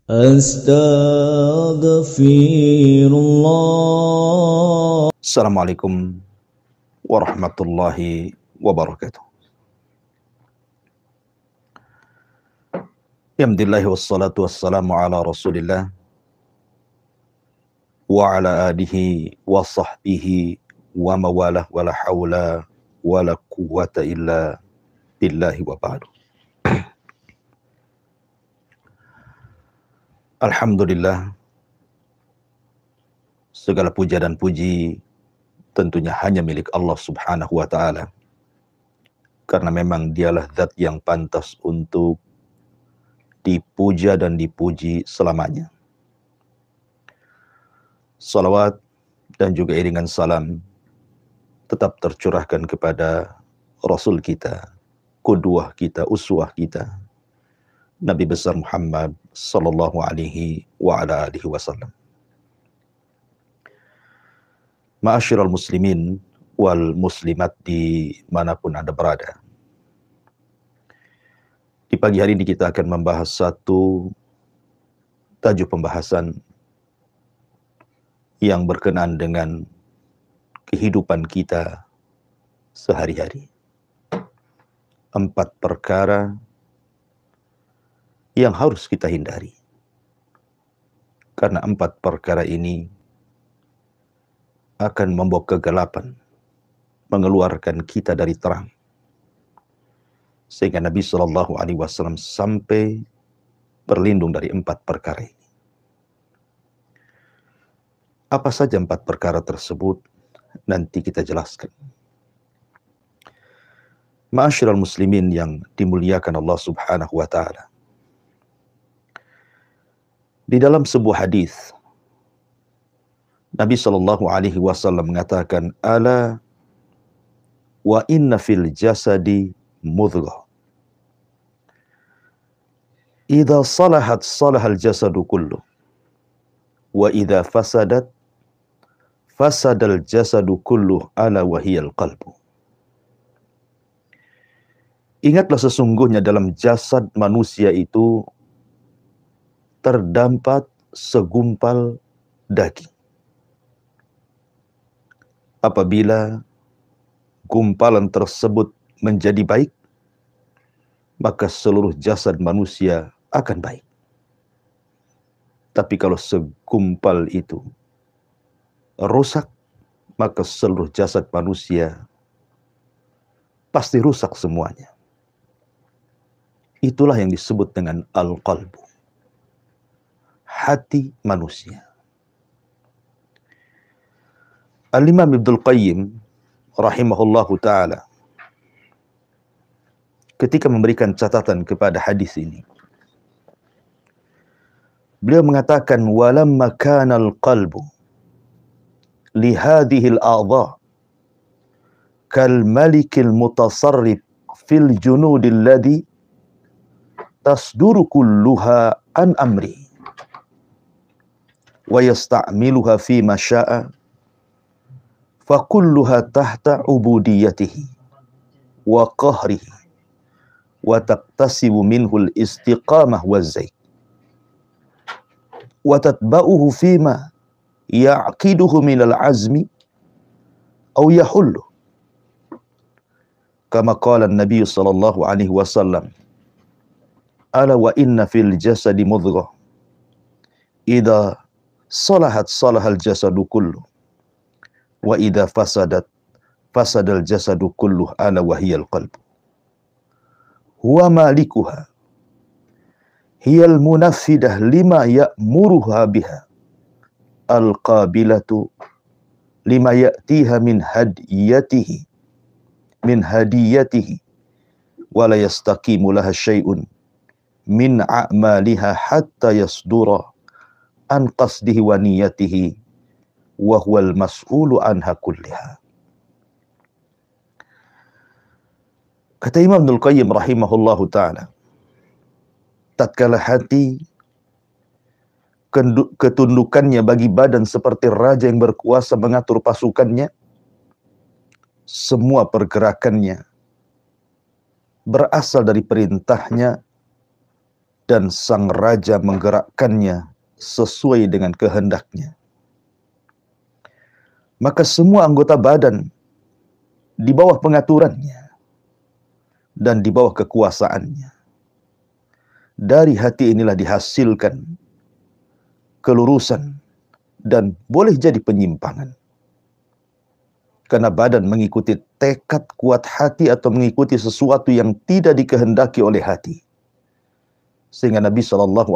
Astaghfirullah. Assalamualaikum warahmatullahi wabarakatuh. Alhamdulillah wassalatu wassalamu ala Rasulillah wa ala alihi wa sahbihi wa mawalah wa la hawla wa la quwwata illa billahi wa ba'du. Alhamdulillah, segala puja dan puji tentunya hanya milik Allah Subhanahu wa ta'ala, karena memang dialah zat yang pantas untuk dipuja dan dipuji selamanya. Salawat dan juga iringan salam tetap tercurahkan kepada Rasul kita, qudwah kita, uswah kita, Nabi besar Muhammad sallallahu alaihi wa ala alihi wasallam. Ma'asyiral muslimin wal muslimat dimanapun Anda berada. Di pagi hari ini kita akan membahas satu tajuk pembahasan yang berkenaan dengan kehidupan kita sehari-hari. 4 perkara yang harus kita hindari. Karena 4 perkara ini akan membawa kegelapan, mengeluarkan kita dari terang. Sehingga Nabi Shallallahu Alaihi Wasallam sampai berlindung dari 4 perkara ini. Apa saja 4 perkara tersebut? Nanti kita jelaskan. Ma'asyiral muslimin yang dimuliakan Allah Subhanahu wa ta'ala. Di dalam sebuah hadis, Nabi Shallallahu Alaihi Wasallam mengatakan, "Ala wa inna fil jasadi mudghah. Idza salahat salahal jasadu kullu, wa idza fasadat fasadal jasadu kullu, ala wa hiyal qalbu." Ingatlah, sesungguhnya dalam jasad manusia itu terdapat segumpal daging. Apabila gumpalan tersebut menjadi baik, maka seluruh jasad manusia akan baik. Tapi kalau segumpal itu rusak, maka seluruh jasad manusia pasti rusak semuanya. Itulah yang disebut dengan al-qalbu, hati manusia. Al-Imam Ibnul Qayyim rahimahullahu ta'ala ketika memberikan catatan kepada hadis ini, beliau mengatakan, walamma kana al-qalbu li hadhihi al-a'dha kal malikil mutasarrif fil junudil ladhi tasduru kulluha an amri wa yasta'miluha fi ma syaa fa kulluha tahta ubudiyatihi wa qahrihi wa taqtasibu minhu al-istiqamah wa zayd wa tatba'uhu fi ma ya'qiduhu min al-azmi aw yahullu, kama qala an-nabiy sallallahu alaihi wasallam, ala wa inna fil jasadi mudghah idza salahat salahal jasadu kullu wa idza fasadat fasadal jasadu kullu, ala wa hiyal qalbu huwa malikuha hiyal munaffidah lima ya'muruha biha al-qabilatu lima ya'tiha min hadiyatihi wa la yastaqimu laha syai'un min a'maliha hatta yasdura an qasdihi wa niyatihi wa huwal mas'ulu anha kulliha. Kata Imam Ibnul Qayyim rahimahullahu ta'ala, tatkala hati ketundukannya bagi badan seperti raja yang berkuasa mengatur pasukannya, semua pergerakannya berasal dari perintahnya dan sang raja menggerakkannya sesuai dengan kehendaknya. Maka semua anggota badan di bawah pengaturannya dan di bawah kekuasaannya. Dari hati inilah dihasilkan kelurusan dan boleh jadi penyimpangan. Karena badan mengikuti tekad kuat hati atau mengikuti sesuatu yang tidak dikehendaki oleh hati. Sehingga Nabi SAW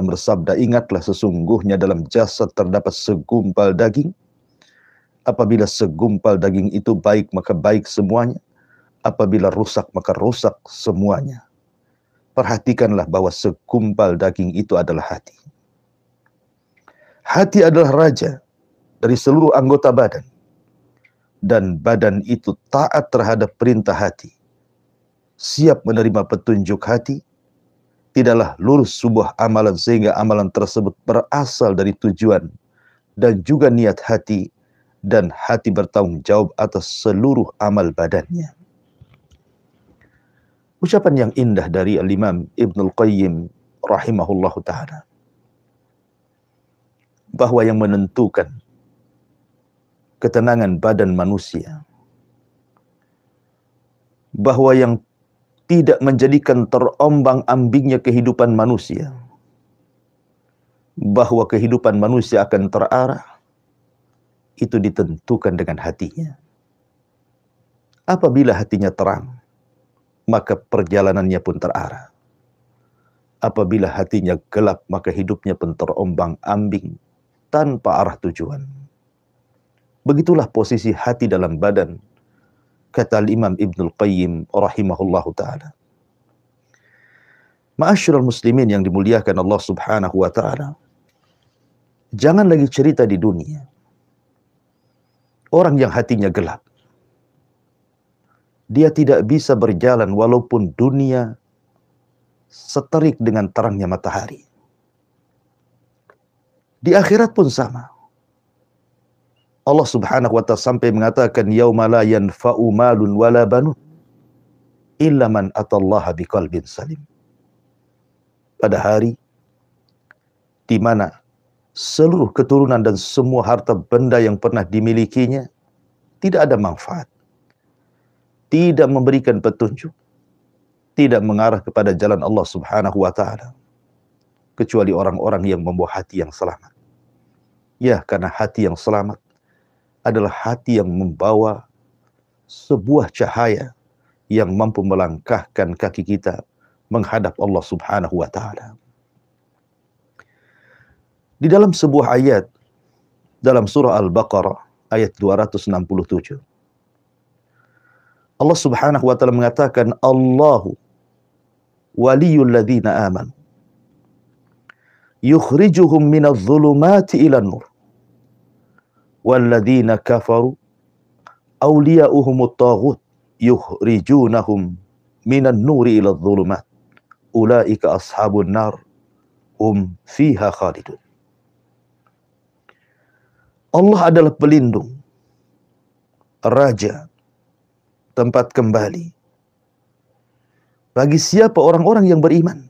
bersabda, ingatlah sesungguhnya dalam jasad terdapat segumpal daging. Apabila segumpal daging itu baik, maka baik semuanya. Apabila rusak, maka rusak semuanya. Perhatikanlah bahwa segumpal daging itu adalah hati. Hati adalah raja dari seluruh anggota badan. Dan badan itu taat terhadap perintah hati. Siap menerima petunjuk hati. Tidaklah lurus sebuah amalan sehingga amalan tersebut berasal dari tujuan dan juga niat hati. Dan hati bertanggung jawab atas seluruh amal badannya. Ucapan yang indah dari Al-Imam Ibnul Qayyim rahimahullahu ta'ala. Bahwa yang menentukan ketenangan badan manusia, bahwa yang tidak menjadikan terombang-ambingnya kehidupan manusia, bahwa kehidupan manusia akan terarah, itu ditentukan dengan hatinya. Apabila hatinya terang, maka perjalanannya pun terarah. Apabila hatinya gelap, maka hidupnya pun terombang-ambing tanpa arah tujuan. Begitulah posisi hati dalam badan, kata Imam Ibnul Qayyim rahimahullahu ta'ala. Ma'asyiral muslimin yang dimuliakan Allah subhanahu wa ta'ala, jangan lagi cerita di dunia. Orang yang hatinya gelap, dia tidak bisa berjalan walaupun dunia seterik dengan terangnya matahari. Di akhirat pun sama. Allah subhanahu wa ta'ala sampai mengatakan, yauma la yanfa'u malun wala banun illa man atallaha biqalbin salim. Pada hari di mana seluruh keturunan dan semua harta benda yang pernah dimilikinya tidak ada manfaat, tidak memberikan petunjuk, tidak mengarah kepada jalan Allah subhanahu wa ta'ala, kecuali orang-orang yang membawa hati yang selamat. Ya, karena hati yang selamat adalah hati yang membawa sebuah cahaya yang mampu melangkahkan kaki kita menghadap Allah subhanahu wa ta'ala. Di dalam sebuah ayat, dalam surah Al-Baqarah, ayat 267, Allah subhanahu wa ta'ala mengatakan, Allahu waliyul ladzina amanu, yukhrijuhum minadh dhulumati ilan nur. Walladzina kafaru awliya'uhumut taghut yukhrijunahum minan nuri ila dhulumat ulaika ashabun nar hum fiha khalidun. Allah adalah pelindung, raja, tempat kembali bagi siapa orang-orang yang beriman.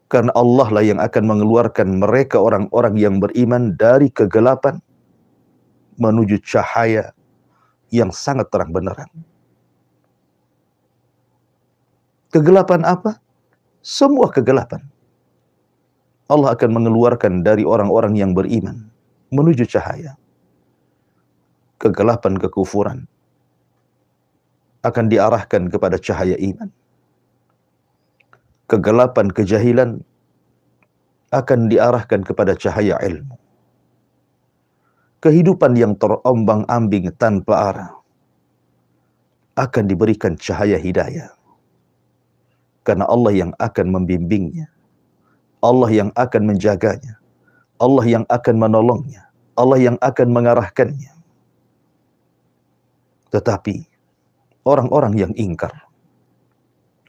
Karena Allah lah yang akan mengeluarkan mereka orang-orang yang beriman dari kegelapan menuju cahaya yang sangat terang benderang. Kegelapan apa? Semua kegelapan. Allah akan mengeluarkan dari orang-orang yang beriman menuju cahaya. Kegelapan kekufuran akan diarahkan kepada cahaya iman. Kegelapan kejahilan akan diarahkan kepada cahaya ilmu. Kehidupan yang terombang-ambing tanpa arah akan diberikan cahaya hidayah. Karena Allah yang akan membimbingnya, Allah yang akan menjaganya, Allah yang akan menolongnya, Allah yang akan mengarahkannya. Tetapi orang-orang yang ingkar,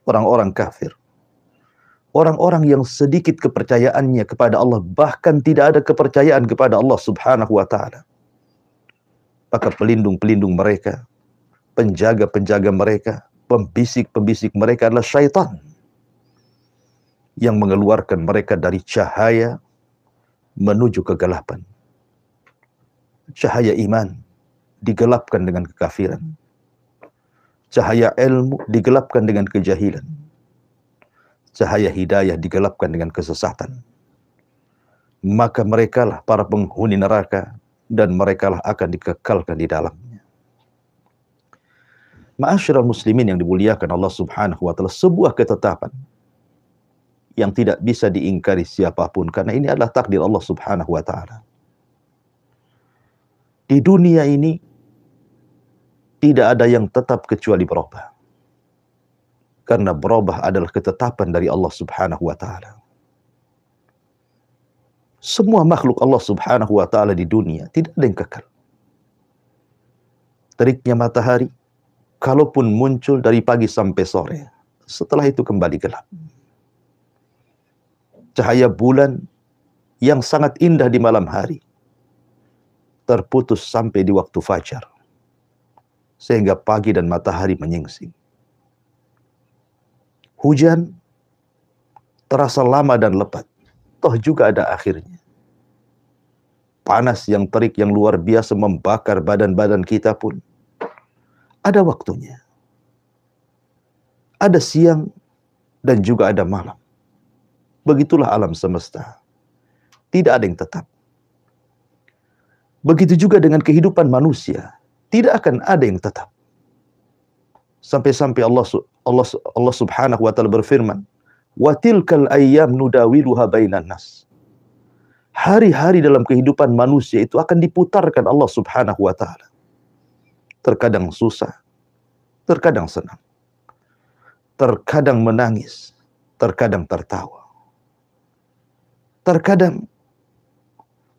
orang-orang kafir, orang-orang yang sedikit kepercayaannya kepada Allah, bahkan tidak ada kepercayaan kepada Allah subhanahu wa ta'ala, maka pelindung-pelindung mereka, penjaga-penjaga mereka, pembisik-pembisik mereka adalah syaitan. yang mengeluarkan mereka dari cahaya menuju kegelapan. Cahaya iman digelapkan dengan kekafiran. Cahaya ilmu digelapkan dengan kejahilan. Cahaya hidayah digelapkan dengan kesesatan. Maka merekalah para penghuni neraka dan merekalah akan dikekalkan di dalamnya. Ma'asyiral muslimin yang dimuliakan Allah Subhanahu wa taala, sebuah ketetapan yang tidak bisa diingkari siapapun karena ini adalah takdir Allah Subhanahu wa taala. Di dunia ini tidak ada yang tetap kecuali berubah. Karena berubah adalah ketetapan dari Allah Subhanahu wa taala. Semua makhluk Allah Subhanahu wa taala di dunia tidak ada yang kekal. Teriknya matahari, kalaupun muncul dari pagi sampai sore, setelah itu kembali gelap. Cahaya bulan yang sangat indah di malam hari, terputus sampai di waktu fajar, sehingga pagi dan matahari menyingsing. Hujan terasa lama dan lebat, toh juga ada akhirnya. Panas yang terik yang luar biasa membakar badan-badan kita pun ada waktunya. Ada siang dan juga ada malam. Begitulah alam semesta. Tidak ada yang tetap. Begitu juga dengan kehidupan manusia. Tidak akan ada yang tetap. Sampai-sampai Allah Subhanahu wa taala berfirman, "Wa tilkal ayyam nudawiluha bainan nas." Hari-hari dalam kehidupan manusia itu akan diputarkan Allah Subhanahu wa taala. Terkadang susah, terkadang senang. Terkadang menangis, terkadang tertawa. Terkadang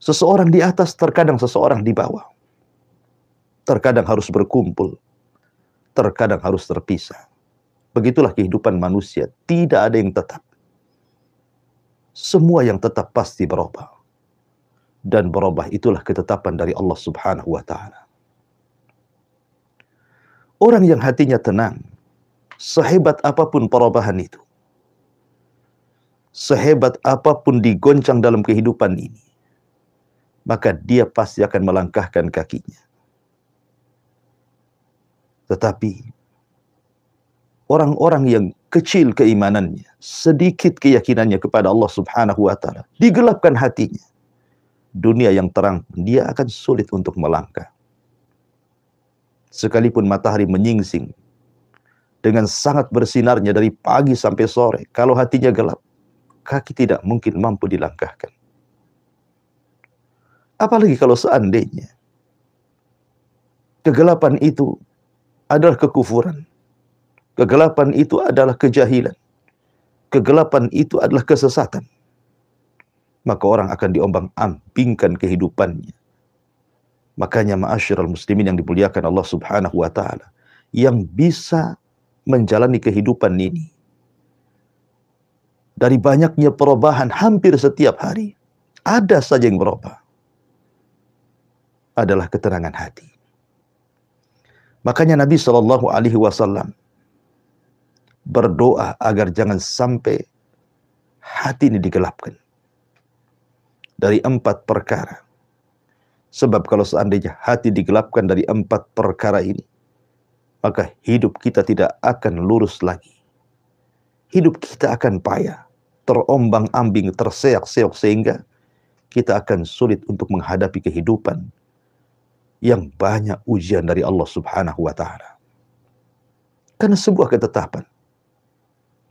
seseorang di atas, terkadang seseorang di bawah. Terkadang harus berkumpul, terkadang harus terpisah. Begitulah kehidupan manusia, tidak ada yang tetap. Semua yang tetap pasti berubah. Dan berubah itulah ketetapan dari Allah Subhanahu wa taala. Orang yang hatinya tenang, sehebat apapun perubahan itu, sehebat apapun digoncang dalam kehidupan ini, maka dia pasti akan melangkahkan kakinya. Tetapi orang-orang yang kecil keimanannya, sedikit keyakinannya kepada Allah Subhanahu wa taala, digelapkan hatinya. Dunia yang terang dia akan sulit untuk melangkah. Sekalipun matahari menyingsing dengan sangat bersinarnya dari pagi sampai sore, kalau hatinya gelap, kaki tidak mungkin mampu dilangkahkan. Apalagi kalau seandainya kegelapan itu adalah kekufuran. Kegelapan itu adalah kejahilan. Kegelapan itu adalah kesesatan. Maka orang akan diombang-ambingkan kehidupannya. Makanya ma'asyiral muslimin yang dimuliakan Allah Subhanahu wa taala, yang bisa menjalani kehidupan ini dari banyaknya perubahan hampir setiap hari, ada saja yang berubah. Adalah ketenangan hati. Makanya Nabi Shallallahu alaihi wasallam berdoa agar jangan sampai hati ini digelapkan dari 4 perkara. Sebab kalau seandainya hati digelapkan dari 4 perkara ini, maka hidup kita tidak akan lurus lagi. Hidup kita akan payah, terombang-ambing, terseok-seok, sehingga kita akan sulit untuk menghadapi kehidupan yang banyak ujian dari Allah Subhanahu wa taala. Karena sebuah ketetapan,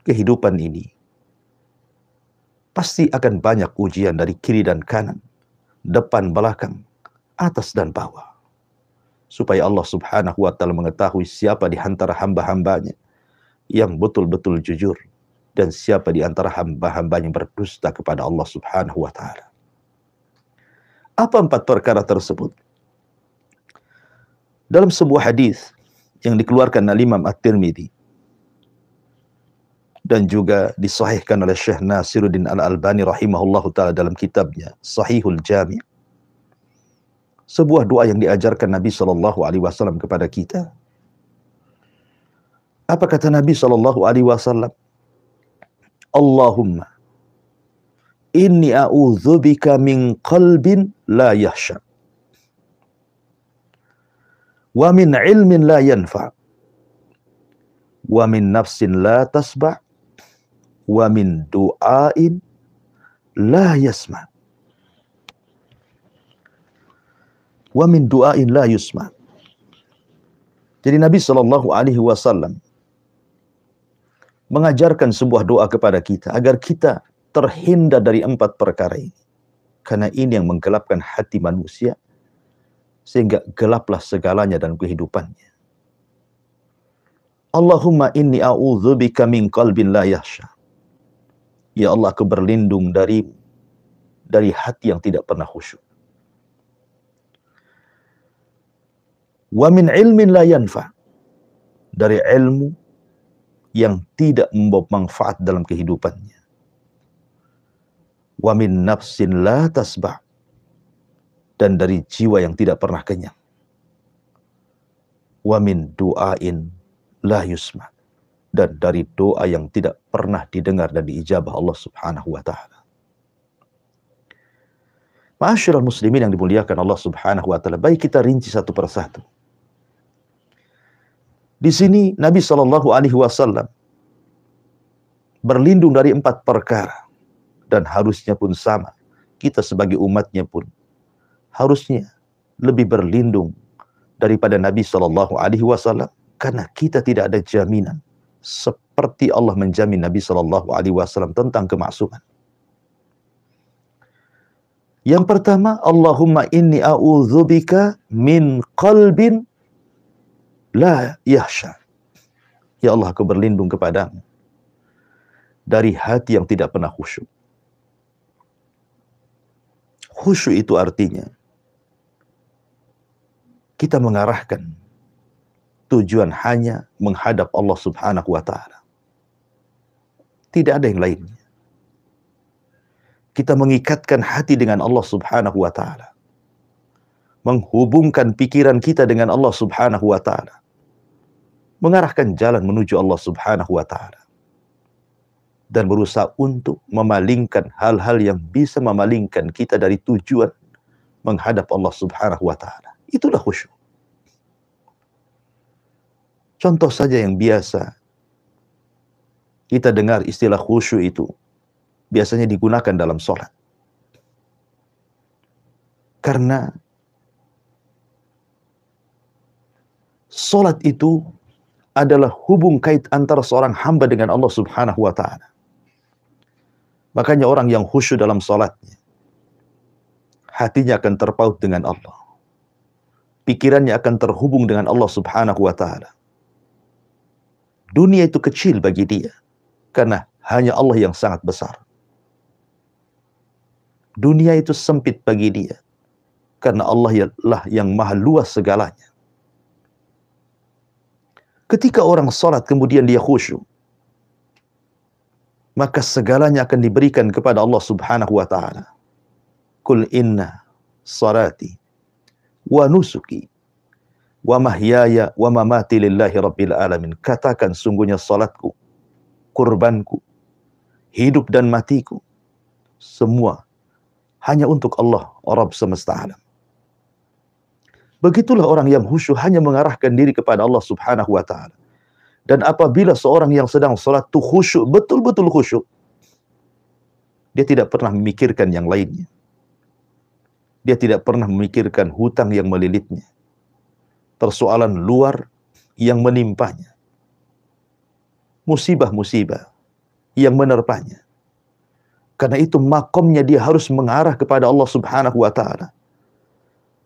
kehidupan ini pasti akan banyak ujian dari kiri dan kanan, depan, belakang, atas dan bawah. Supaya Allah Subhanahu wa taala mengetahui siapa di antara hamba-hambanya yang betul-betul jujur dan siapa di antara hamba-hambanya yang berdusta kepada Allah Subhanahu wa taala. Apa 4 perkara tersebut? Dalam sebuah hadis yang dikeluarkan oleh Imam At-Tirmidzi dan juga disahihkan oleh Syekh Nasiruddin Al-Albani rahimahullahu taala dalam kitabnya Sahihul Jami', sebuah doa yang diajarkan Nabi Shallallahu alaihi wasallam kepada kita. Apa kata Nabi Shallallahu alaihi wasallam? Allahumma inni a'udzubika min qalbin la yahsha wa min ilmin la yanfa wa min nafsin la tasba wa min du'ain la yasma wa min du'ain la yusma. Jadi Nabi Shallallahu Alaihi Wasallam mengajarkan sebuah doa kepada kita agar kita terhindar dari 4 perkara ini, karena ini yang menggelapkan hati manusia sehingga gelaplah segalanya dalam kehidupannya. Allahumma inni a'udzubika min qalbin la yahsha. Ya Allah, aku berlindung dari hati yang tidak pernah khusyuk. Wa min ilmin la yanfa, dari ilmu yang tidak membawa manfaat dalam kehidupannya. Wa min nafsin la tasba, dan dari jiwa yang tidak pernah kenyang. Wa min du'ain la yusma, dan dari doa yang tidak pernah didengar dan diijabah Allah Subhanahu wa taala. Ma'asyiral muslimin yang dimuliakan Allah Subhanahu wa taala, baik kita rinci satu persatu. Di sini Nabi Shallallahu Alaihi Wasallam berlindung dari 4 perkara, dan harusnya pun sama. Kita sebagai umatnya pun harusnya lebih berlindung daripada Nabi Shallallahu Alaihi Wasallam, karena kita tidak ada jaminan seperti Allah menjamin Nabi Shallallahu Alaihi Wasallam tentang kemaksuman. Yang pertama, Allahumma inni a'udzubika min qalbin la yahsha. Ya Allah, aku berlindung kepadamu dari hati yang tidak pernah khusyuk. Khusyuk itu artinya kita mengarahkan tujuan hanya menghadap Allah Subhanahu wa taala. Tidak ada yang lainnya. Kita mengikatkan hati dengan Allah Subhanahu wa taala. Menghubungkan pikiran kita dengan Allah Subhanahu wa taala. Mengarahkan jalan menuju Allah Subhanahu wa taala. Dan berusaha untuk memalingkan hal-hal yang bisa memalingkan kita dari tujuan menghadap Allah Subhanahu wa taala. Itulah khusyuk. Contoh saja yang biasa kita dengar, istilah khusyuk itu biasanya digunakan dalam sholat. Karena sholat itu adalah hubung kait antara seorang hamba dengan Allah Subhanahu wa taala. Makanya orang yang khusyuk dalam sholatnya, hatinya akan terpaut dengan Allah. Pikirannya akan terhubung dengan Allah Subhanahu wa taala. Dunia itu kecil bagi dia, karena hanya Allah yang sangat besar. Dunia itu sempit bagi dia, karena Allah lah yang maha luas segalanya. Ketika orang sholat kemudian dia khusyuk, maka segalanya akan diberikan kepada Allah Subhanahu wa ta'ala. Qul inna salati wa nusuki wa mahyaya wa mamati lillahi rabbil alamin. Katakan, sungguhnya salatku, kurbanku, hidup dan matiku, semua hanya untuk Allah, Rabb semesta alam. Begitulah orang yang khusyuk hanya mengarahkan diri kepada Allah Subhanahu wa ta'ala. Dan apabila seorang yang sedang salat itu khusyuk, betul-betul khusyuk, dia tidak pernah memikirkan yang lainnya. Dia tidak pernah memikirkan hutang yang melilitnya, persoalan luar yang menimpanya, musibah-musibah yang menerpanya. Karena itu makomnya dia harus mengarah kepada Allah Subhanahu wa ta'ala.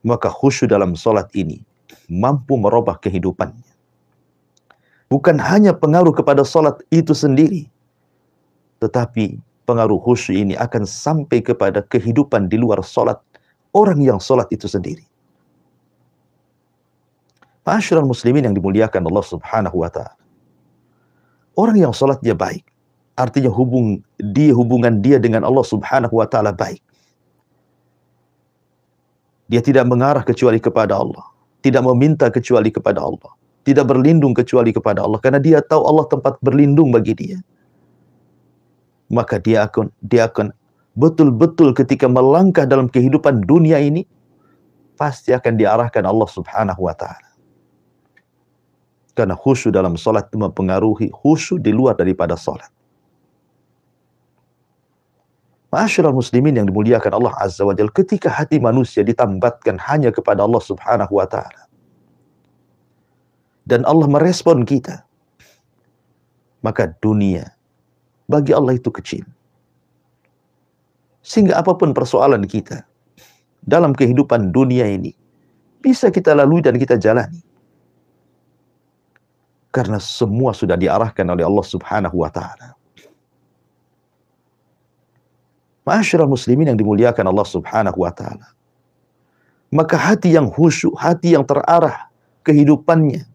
Maka khusyuk dalam salat ini mampu merubah kehidupannya. Bukan hanya pengaruh kepada salat itu sendiri, tetapi pengaruh khusyuk ini akan sampai kepada kehidupan di luar salat orang yang salat itu sendiri. Ma'asyiral muslimin yang dimuliakan Allah Subhanahu wa ta'ala. Orang yang salatnya baik, artinya hubungan dia dengan Allah Subhanahu wa ta'ala baik. Dia tidak mengarah kecuali kepada Allah, tidak meminta kecuali kepada Allah, tidak berlindung kecuali kepada Allah, karena dia tahu Allah tempat berlindung bagi dia. Maka dia akan betul-betul ketika melangkah dalam kehidupan dunia ini, pasti akan diarahkan Allah Subhanahu wa ta'ala. Karena khusyuk dalam salat itu mempengaruhi khusyuk di luar daripada salat. Ma'asyiral muslimin yang dimuliakan Allah Azza wa Jalla, ketika hati manusia ditambatkan hanya kepada Allah Subhanahu wa ta'ala, dan Allah merespon kita, maka dunia bagi Allah itu kecil. Sehingga apapun persoalan kita dalam kehidupan dunia ini, bisa kita lalui dan kita jalani. Karena semua sudah diarahkan oleh Allah Subhanahu wa ta'ala. Ma'asyiral muslimin yang dimuliakan Allah Subhanahu wa ta'ala, maka hati yang khusyuk, hati yang terarah kehidupannya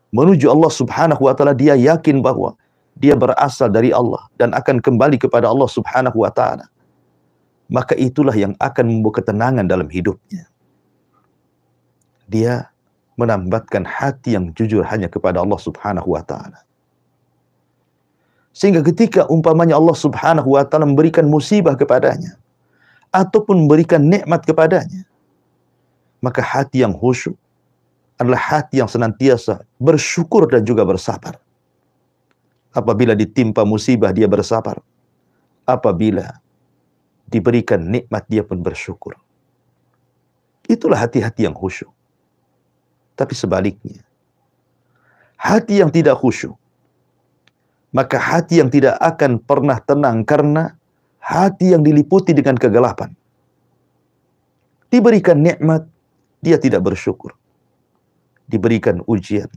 menuju Allah Subhanahu wa ta'ala, dia yakin bahwa dia berasal dari Allah dan akan kembali kepada Allah Subhanahu wa ta'ala, maka itulah yang akan membawa ketenangan dalam hidupnya. Dia menambatkan hati yang jujur hanya kepada Allah Subhanahu wa ta'ala. Sehingga ketika umpamanya Allah Subhanahu wa ta'ala memberikan musibah kepadanya, ataupun memberikan nikmat kepadanya, maka hati yang khusyuk adalah hati yang senantiasa bersyukur dan juga bersabar. Apabila ditimpa musibah, dia bersabar. Apabila diberikan nikmat, dia pun bersyukur. Itulah hati-hati yang khusyuk. Tapi sebaliknya, hati yang tidak khusyuk, maka hati yang tidak akan pernah tenang, karena hati yang diliputi dengan kegelapan. Diberikan nikmat, dia tidak bersyukur. Diberikan ujian,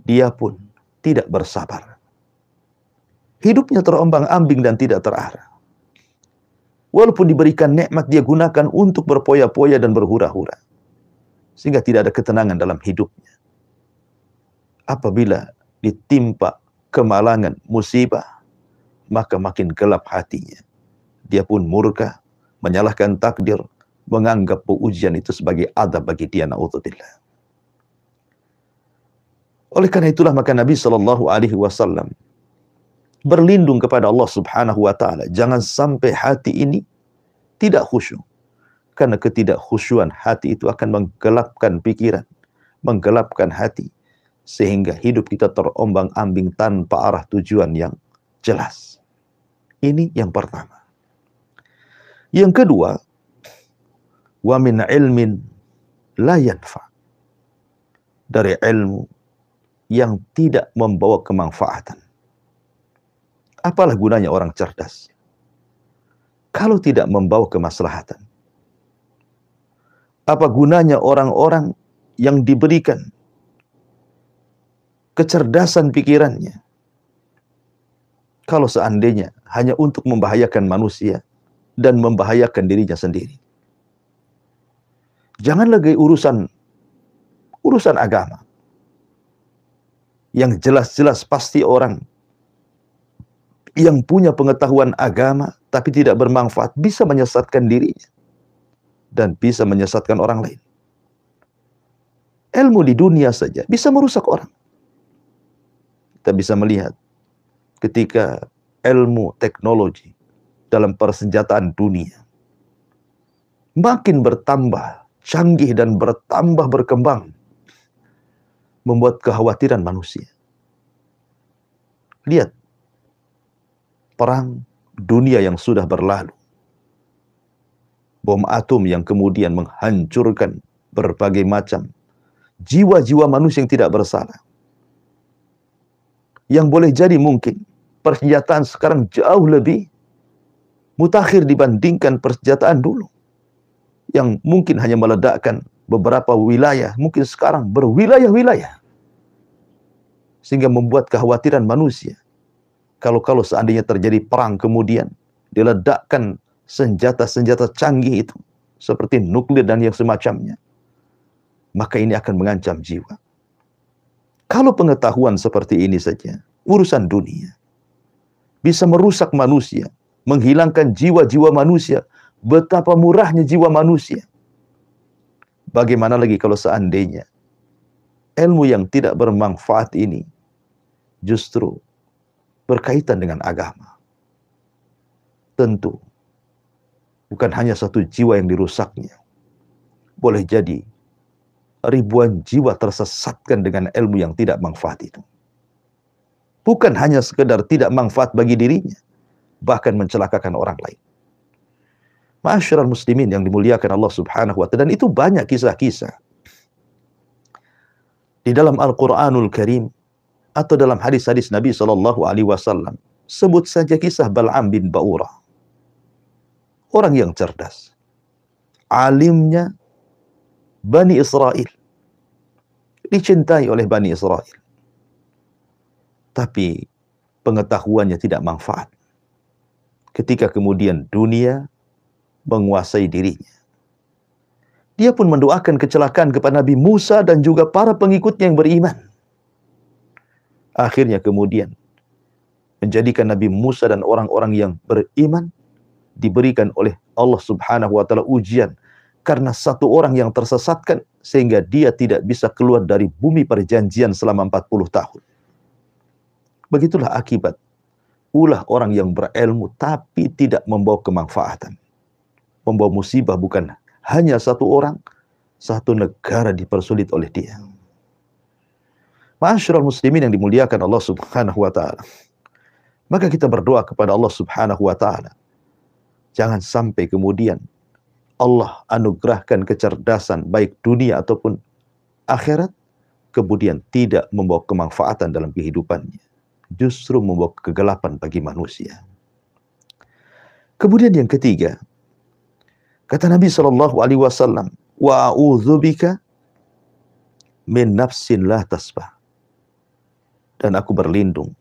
dia pun tidak bersabar. Hidupnya terombang-ambing dan tidak terarah. Walaupun diberikan nikmat, dia gunakan untuk berpoya-poya dan berhura-hura, sehingga tidak ada ketenangan dalam hidupnya. Apabila ditimpa kemalangan, musibah, maka makin gelap hatinya. Dia pun murka, menyalahkan takdir, menganggap ujian itu sebagai adab bagi dia, na'udzubillah. Oleh karena itulah maka Nabi SAW berlindung kepada Allah Subhanahu wa ta'ala, jangan sampai hati ini tidak khusyuk. Karena ketidakkhusyuan hati itu akan menggelapkan pikiran, menggelapkan hati, sehingga hidup kita terombang-ambing tanpa arah tujuan yang jelas. Ini yang pertama. Yang kedua, wa min ilmin la yanfa, dari ilmu yang tidak membawa kemanfaatan. Apalah gunanya orang cerdas kalau tidak membawa kemaslahatan? Apa gunanya orang-orang yang diberikan kecerdasan pikirannya kalau seandainya hanya untuk membahayakan manusia dan membahayakan dirinya sendiri? Jangan lagi urusan agama, yang jelas-jelas pasti orang yang punya pengetahuan agama tapi tidak bermanfaat bisa menyesatkan dirinya dan bisa menyesatkan orang lain. Ilmu di dunia saja bisa merusak orang. Kita bisa melihat ketika ilmu teknologi dalam persenjataan dunia makin bertambah canggih dan bertambah berkembang, membuat kekhawatiran manusia. Lihat perang dunia yang sudah berlalu, bom atom yang kemudian menghancurkan berbagai macam jiwa-jiwa manusia yang tidak bersalah. Yang boleh jadi mungkin persenjataan sekarang jauh lebih mutakhir dibandingkan persenjataan dulu, yang mungkin hanya meledakkan beberapa wilayah, mungkin sekarang berwilayah-wilayah, sehingga membuat kekhawatiran manusia. Kalau seandainya terjadi perang kemudian diledakkan senjata-senjata canggih itu seperti nuklir dan yang semacamnya, maka ini akan mengancam jiwa. Kalau pengetahuan seperti ini saja, urusan dunia, bisa merusak manusia, menghilangkan jiwa-jiwa manusia, betapa murahnya jiwa manusia. Bagaimana lagi kalau seandainya ilmu yang tidak bermanfaat ini justru berkaitan dengan agama? Tentu Bukan hanya satu jiwa yang dirusaknya. Boleh jadi ribuan jiwa tersesatkan dengan ilmu yang tidak manfaat itu. Bukan hanya sekedar tidak manfaat bagi dirinya, bahkan mencelakakan orang lain. Ma'asyiral muslimin yang dimuliakan Allah Subhanahu wa ta'ala, dan itu banyak kisah-kisah di dalam Al-Qur'anul Karim atau dalam hadis-hadis Nabi sallallahu alaihi wasallam. Sebut saja kisah Bal'am bin Ba'urah. Orang yang cerdas, alimnya Bani Israel, dicintai oleh Bani Israel, tapi pengetahuannya tidak manfaat. Ketika kemudian dunia menguasai dirinya, dia pun mendoakan kecelakaan kepada Nabi Musa dan juga para pengikutnya yang beriman. Akhirnya kemudian menjadikan Nabi Musa dan orang-orang yang beriman diberikan oleh Allah Subhanahu wa ta'ala ujian karena satu orang yang tersesatkan sehingga dia tidak bisa keluar dari bumi perjanjian selama 40 tahun. Begitulah akibat ulah orang yang berilmu tapi tidak membawa kemanfaatan. Membawa musibah bukan hanya satu orang, satu negara dipersulit oleh dia. Ma'asyiral muslimin yang dimuliakan Allah Subhanahu wa ta'ala. Maka kita berdoa kepada Allah Subhanahu wa ta'ala, jangan sampai kemudian Allah anugerahkan kecerdasan baik dunia ataupun akhirat, kemudian tidak membawa kemanfaatan dalam kehidupannya, justru membawa kegelapan bagi manusia. Kemudian yang ketiga, kata Nabi SAW, wa a'udzubika min nafsin la tasbah. Dan aku berlindung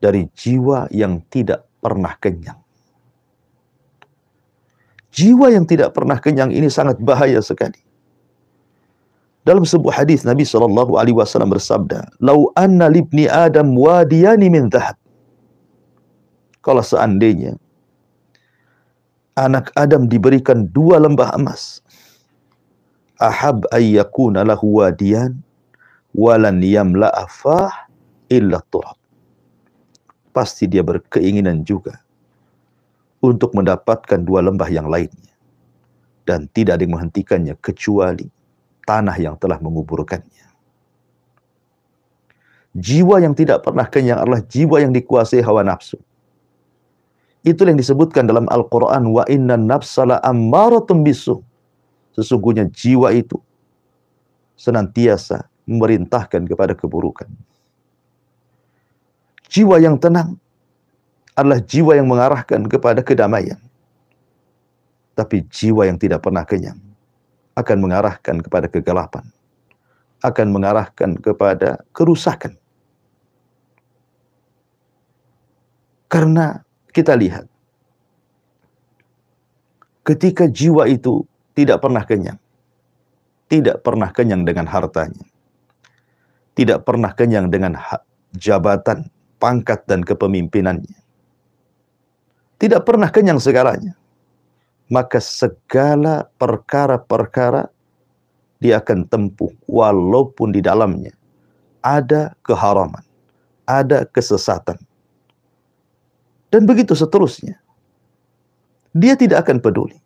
dari jiwa yang tidak pernah kenyang. Jiwa yang tidak pernah kenyang ini sangat bahaya sekali. Dalam sebuah hadis Nabi SAW bersabda, "Lau anna libni Adam wadiyani min dhahab." Kalau seandainya anak Adam diberikan 2 lembah emas, ahab ayyakuna lahu wadiyan walan yamla'a fah illa turab. Pasti dia berkeinginan juga untuk mendapatkan 2 lembah yang lainnya, dan tidak ada yang menghentikannya kecuali tanah yang telah menguburkannya. Jiwa yang tidak pernah kenyang adalah jiwa yang dikuasai hawa nafsu. Itulah yang disebutkan dalam Al-Quran, wa innan nafsa la'ammaratun bisu. Sesungguhnya jiwa itu senantiasa memerintahkan kepada keburukan. Jiwa yang tenang adalah jiwa yang mengarahkan kepada kedamaian. Tapi jiwa yang tidak pernah kenyang akan mengarahkan kepada kegelapan, akan mengarahkan kepada kerusakan. Karena kita lihat, ketika jiwa itu tidak pernah kenyang, tidak pernah kenyang dengan hartanya, tidak pernah kenyang dengan jabatan, pangkat dan kepemimpinannya, tidak pernah kenyang segalanya, maka segala perkara-perkara dia akan tempuh walaupun di dalamnya ada keharaman, ada kesesatan, dan begitu seterusnya. Dia tidak akan peduli.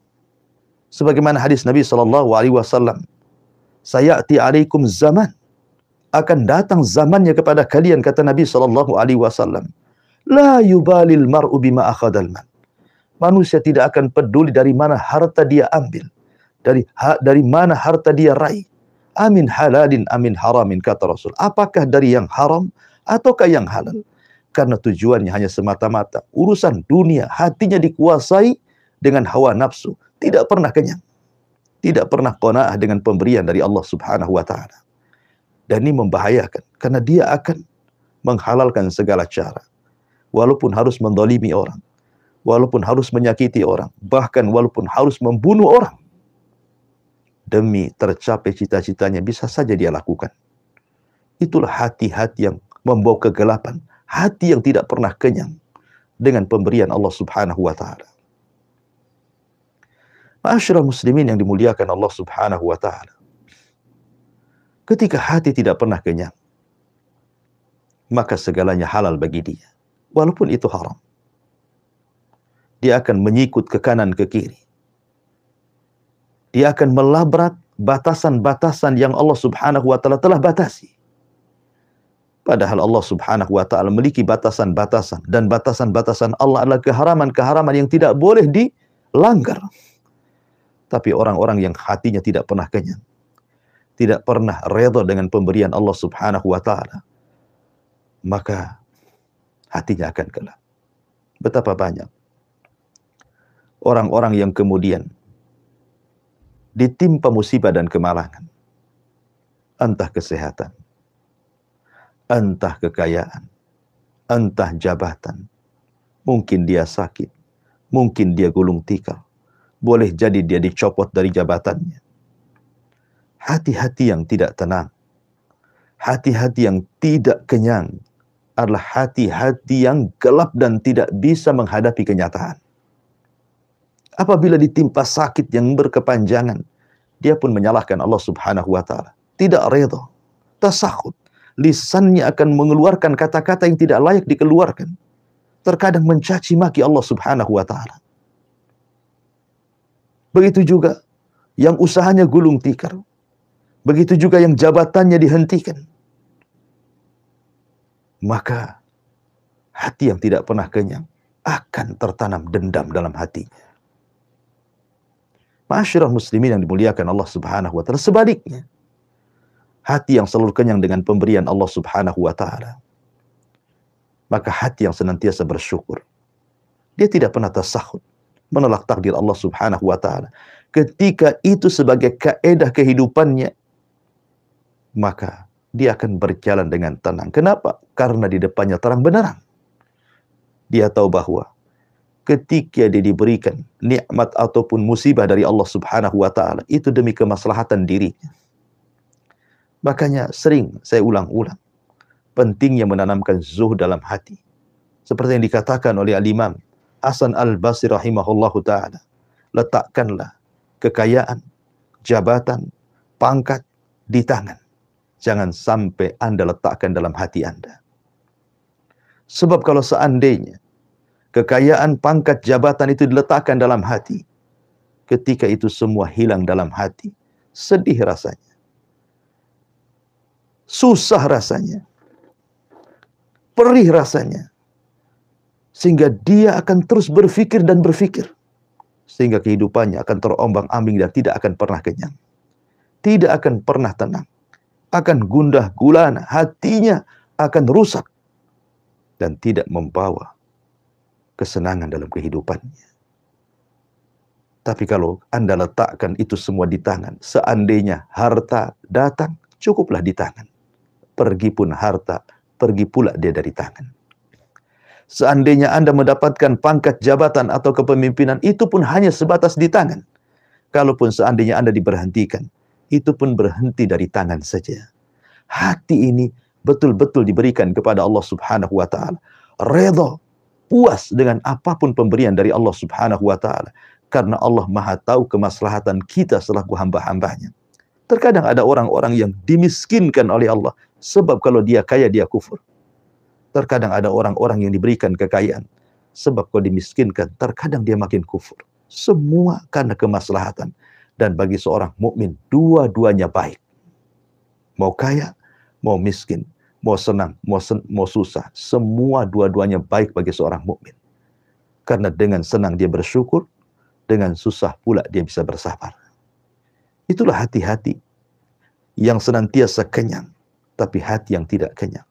Sebagaimana hadis Nabi SAW, sayati alaikum zaman, akan datang zamannya kepada kalian, kata Nabi SAW, la yubalil mar'u bima akhadal man. Manusia tidak akan peduli dari mana harta dia ambil, dari mana harta dia raih. Amin halalin amin haramin, kata Rasul. Apakah dari yang haram ataukah yang halal? Karena tujuannya hanya semata-mata urusan dunia, hatinya dikuasai dengan hawa nafsu, tidak pernah kenyang, tidak pernah qanaah dengan pemberian dari Allah Subhanahu wa ta'ala. Dan ini membahayakan, karena dia akan menghalalkan segala cara, walaupun harus mendolimi orang, walaupun harus menyakiti orang, bahkan walaupun harus membunuh orang, demi tercapai cita-citanya bisa saja dia lakukan. Itulah hati-hati yang membawa kegelapan, hati yang tidak pernah kenyang dengan pemberian Allah Subhanahu wa ta'ala. Ma'asyiral muslimin yang dimuliakan Allah Subhanahu wa ta'ala, ketika hati tidak pernah kenyang, maka segalanya halal bagi dia, walaupun itu haram. Dia akan menyikut ke kanan ke kiri. Dia akan melabrak batasan-batasan yang Allah Subhanahu wa taala telah batasi. Padahal Allah Subhanahu wa taala memiliki batasan-batasan, dan batasan-batasan Allah adalah keharaman-keharaman yang tidak boleh dilanggar. Tapi orang-orang yang hatinya tidak pernah kenyang, tidak pernah redha dengan pemberian Allah Subhanahu wa taala, maka hatinya akan gelap. Betapa banyak orang-orang yang kemudian ditimpa musibah dan kemalangan, entah kesehatan, entah kekayaan, entah jabatan. Mungkin dia sakit, mungkin dia gulung tikar, boleh jadi dia dicopot dari jabatannya. Hati-hati yang tidak tenang, hati-hati yang tidak kenyang adalah hati-hati yang gelap dan tidak bisa menghadapi kenyataan. Apabila ditimpa sakit yang berkepanjangan, dia pun menyalahkan Allah Subhanahu wa taala, tidak redha, tasakhut. Lisannya akan mengeluarkan kata-kata yang tidak layak dikeluarkan. Terkadang mencaci maki Allah Subhanahu wa taala. Begitu juga yang usahanya gulung tikar. Begitu juga yang jabatannya dihentikan. Maka hati yang tidak pernah kenyang akan tertanam dendam dalam hatinya. Ma'asyiral muslimin yang dimuliakan Allah Subhanahu wa taala, sebaliknya, hati yang selalu kenyang dengan pemberian Allah Subhanahu wa taala, maka hati yang senantiasa bersyukur. Dia tidak pernah tasakhut, menolak takdir Allah Subhanahu wa taala. Ketika itu sebagai kaedah kehidupannya, maka dia akan berjalan dengan tenang. Kenapa? Karena di depannya terang benderang. Dia tahu bahwa ketika dia diberikan nikmat ataupun musibah dari Allah Subhanahu wa taala, itu demi kemaslahatan dirinya. Makanya sering saya ulang-ulang pentingnya menanamkan zuhud dalam hati. Seperti yang dikatakan oleh Al-Imam Hasan Al-Basri rahimahullahu taala, letakkanlah kekayaan, jabatan, pangkat di tangan. Jangan sampai Anda letakkan dalam hati Anda. Sebab kalau seandainya kekayaan, pangkat, jabatan itu diletakkan dalam hati, ketika itu semua hilang dalam hati, sedih rasanya, susah rasanya, perih rasanya, sehingga dia akan terus berpikir dan berpikir, sehingga kehidupannya akan terombang-ambing dan tidak akan pernah kenyang, tidak akan pernah tenang, akan gundah gulana, hatinya akan rusak dan tidak membawa kesenangan dalam kehidupannya. Tapi kalau Anda letakkan itu semua di tangan, seandainya harta datang, cukuplah di tangan. Pergi pun harta, pergi pula dia dari tangan. Seandainya Anda mendapatkan pangkat jabatan atau kepemimpinan, itu pun hanya sebatas di tangan. Kalaupun seandainya Anda diberhentikan, itu pun berhenti dari tangan saja. Hati ini betul-betul diberikan kepada Allah Subhanahu wa taala. Redha, puas dengan apapun pemberian dari Allah Subhanahu wa taala, karena Allah Maha tahu kemaslahatan kita selaku hamba-hambanya. Terkadang ada orang-orang yang dimiskinkan oleh Allah, sebab kalau dia kaya dia kufur. Terkadang ada orang-orang yang diberikan kekayaan, sebab kalau dimiskinkan, terkadang dia makin kufur. Semua karena kemaslahatan. Dan bagi seorang mukmin, dua-duanya baik. Mau kaya, mau miskin, mau senang, mau susah, semua dua-duanya baik bagi seorang mukmin. Karena dengan senang dia bersyukur, dengan susah pula dia bisa bersabar. Itulah hati-hati yang senantiasa kenyang, tapi hati yang tidak kenyang,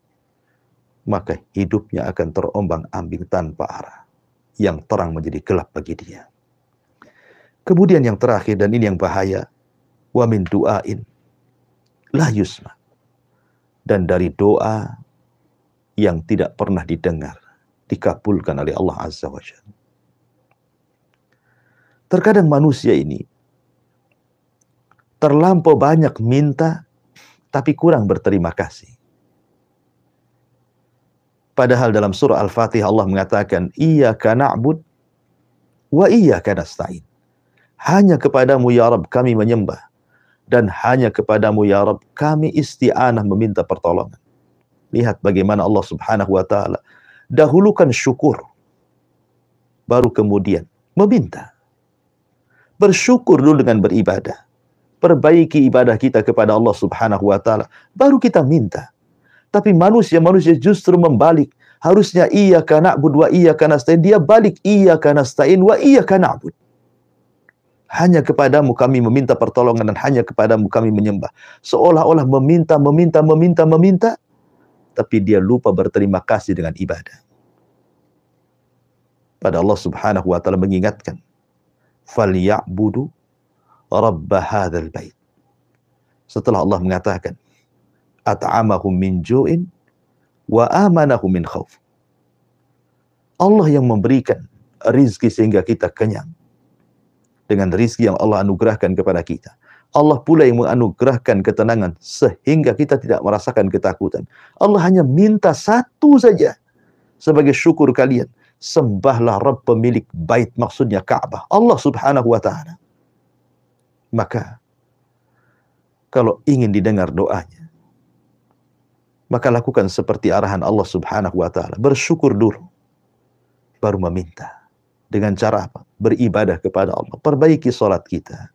maka hidupnya akan terombang-ambing tanpa arah. Yang terang menjadi gelap bagi dia. Kemudian yang terakhir, dan ini yang bahaya, wa min du'ain la yusma, dan dari doa yang tidak pernah didengar, dikabulkan oleh Allah Azza wa Jalla. Terkadang manusia ini terlampau banyak minta, tapi kurang berterima kasih. Padahal dalam surah Al-Fatihah Allah mengatakan, iyyaka na'bud wa iyyaka nasta'in. Hanya kepadamu ya Rabb kami menyembah, dan hanya kepadamu ya Rabb kami isti'anah meminta pertolongan. Lihat bagaimana Allah Subhanahu wa taala dahulukan syukur baru kemudian meminta. Bersyukur dulu dengan beribadah. Perbaiki ibadah kita kepada Allah Subhanahu wa taala, baru kita minta. Tapi manusia justru membalik. Harusnya iyyaka na'budu wa iyyaka nasta'in, dia balik iyyaka nasta'in wa iyyaka na'bud. Hanya kepadamu kami meminta pertolongan dan hanya kepadamu kami menyembah. Seolah-olah meminta, tapi dia lupa berterima kasih dengan ibadah. Pada Allah Subhanahu wa taala mengingatkan, "Falyabudu rabb hadzal bait." Setelah Allah mengatakan, "At'amahum min ju'in wa amanahum min khauf." Allah yang memberikan rizki sehingga kita kenyang. Dengan rizki yang Allah anugerahkan kepada kita. Allah pula yang menganugerahkan ketenangan sehingga kita tidak merasakan ketakutan. Allah hanya minta satu saja sebagai syukur kalian. Sembahlah Rabb pemilik bait, maksudnya Ka'bah, Allah Subhanahu wa ta'ala. Maka kalau ingin didengar doanya, maka lakukan seperti arahan Allah Subhanahu wa ta'ala. Bersyukur dulu, baru meminta. Dengan cara apa? Beribadah kepada Allah. Perbaiki salat kita,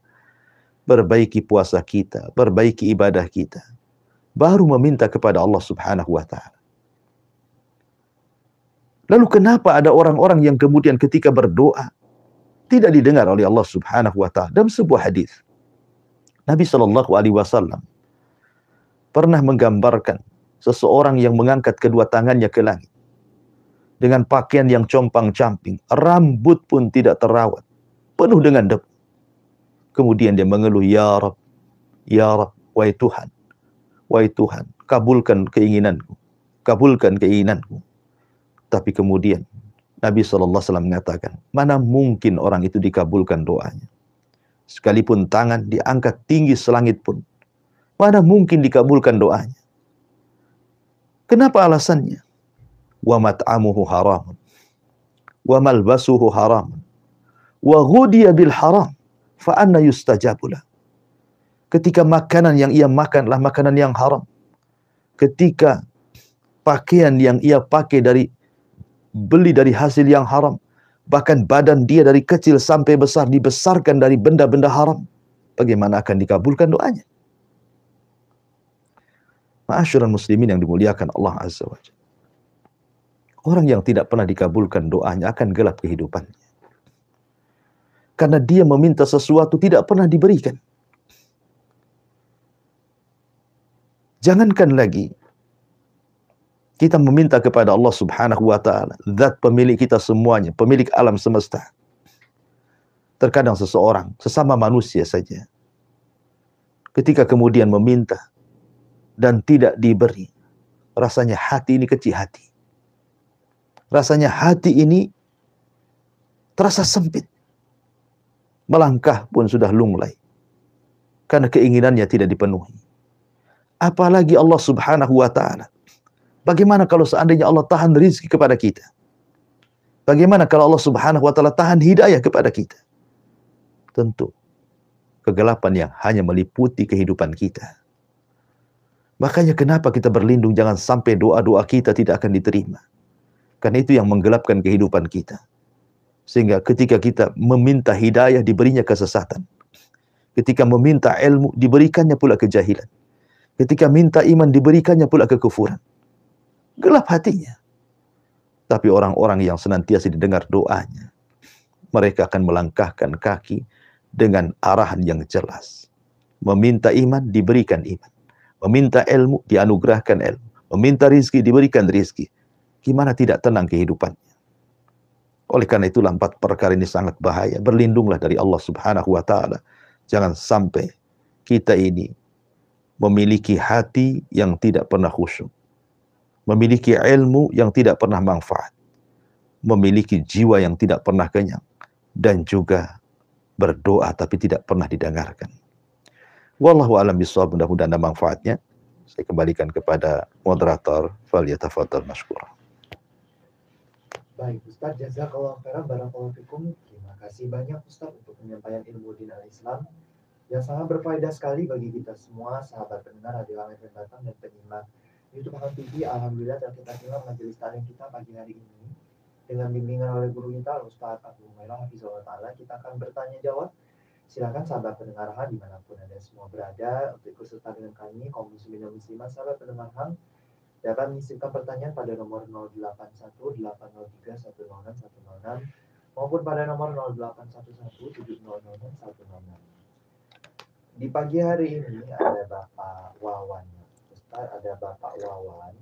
perbaiki puasa kita, perbaiki ibadah kita, baru meminta kepada Allah Subhanahu wa ta'ala. Lalu kenapa ada orang-orang yang kemudian ketika berdoa tidak didengar oleh Allah Subhanahu wa ta'ala? Dalam sebuah hadis, Nabi SAW pernah menggambarkan seseorang yang mengangkat kedua tangannya ke langit dengan pakaian yang compang-camping, rambut pun tidak terawat, penuh dengan debu. Kemudian dia mengeluh, "Ya Rabb, ya Rabb, wahai Tuhan, kabulkan keinginanku, kabulkan keinginanku." Tapi kemudian Nabi SAW mengatakan, mana mungkin orang itu dikabulkan doanya? Sekalipun tangan diangkat tinggi selangit pun, mana mungkin dikabulkan doanya? Kenapa alasannya? Wa mat'amuhu haramun, wa malbasuhu haramun, wa ghudiya bil haram, fa anna yustajabulah. Ketika makanan yang ia makan adalah makanan yang haram, ketika pakaian yang ia pakai beli dari hasil yang haram, bahkan badan dia dari kecil sampai besar dibesarkan dari benda-benda haram, bagaimana akan dikabulkan doanya? Ma'asyiral muslimin yang dimuliakan Allah Azza wa Jalla. Orang yang tidak pernah dikabulkan doanya akan gelap kehidupannya. Karena dia meminta sesuatu tidak pernah diberikan. Jangankan lagi kita meminta kepada Allah Subhanahu wa ta'ala, zat pemilik kita semuanya, pemilik alam semesta. Terkadang seseorang, sesama manusia saja, ketika kemudian meminta dan tidak diberi, rasanya hati ini kecil hati. Rasanya hati ini terasa sempit. Melangkah pun sudah lunglai, karena keinginannya tidak dipenuhi. Apalagi Allah Subhanahu wa ta'ala. Bagaimana kalau seandainya Allah tahan rizki kepada kita? Bagaimana kalau Allah Subhanahu wa ta'ala tahan hidayah kepada kita? Tentu kegelapan yang hanya meliputi kehidupan kita. Makanya kenapa kita berlindung jangan sampai doa-doa kita tidak akan diterima. Karena itu yang menggelapkan kehidupan kita. Sehingga ketika kita meminta hidayah diberinya kesesatan. Ketika meminta ilmu diberikannya pula kejahilan. Ketika minta iman diberikannya pula kekufuran. Gelap hatinya. Tapi orang-orang yang senantiasa didengar doanya, mereka akan melangkahkan kaki dengan arahan yang jelas. Meminta iman diberikan iman. Meminta ilmu dianugerahkan ilmu. Meminta rizki diberikan rizki. Gimana tidak tenang kehidupannya? Oleh karena itulah 4 perkara ini sangat bahaya. Berlindunglah dari Allah Subhanahu wa ta'ala. Jangan sampai kita ini memiliki hati yang tidak pernah khusyuk. Memiliki ilmu yang tidak pernah manfaat. Memiliki jiwa yang tidak pernah kenyang. Dan juga berdoa tapi tidak pernah didengarkan. Wallahu a'lam bishawab, mudah-mudahan ada manfaatnya. Saya kembalikan kepada moderator. Falyatafadhal mashkura. Baik, Ustaz, jazakallahu khairan, barakallahu fikum. Terima kasih banyak Ustaz untuk penyampaian ilmu din al-Islam yang sangat berfaedah sekali bagi kita semua, sahabat pendengar Radio Alam FM Batam dan penyimak YouTube Akan TV. Alhamdulillah telah kita simak majelis taklim kita pagi hari ini. Dengan bimbingan oleh guru kita, Ustaz Abu Humairah Hafizahullah Ta'ala, kita akan bertanya jawab. Silakan sahabat pendengar HAM dimanapun Anda semua berada untuk ikut serta dengan kami, kaum muslimin dan muslimah, sahabat pendengar HAM dapat mengirimkan pertanyaan pada nomor 081803106106 maupun pada nomor 08117006. Di pagi hari ini ada Bapak Wawan. Ustaz, ada Bapak Wawan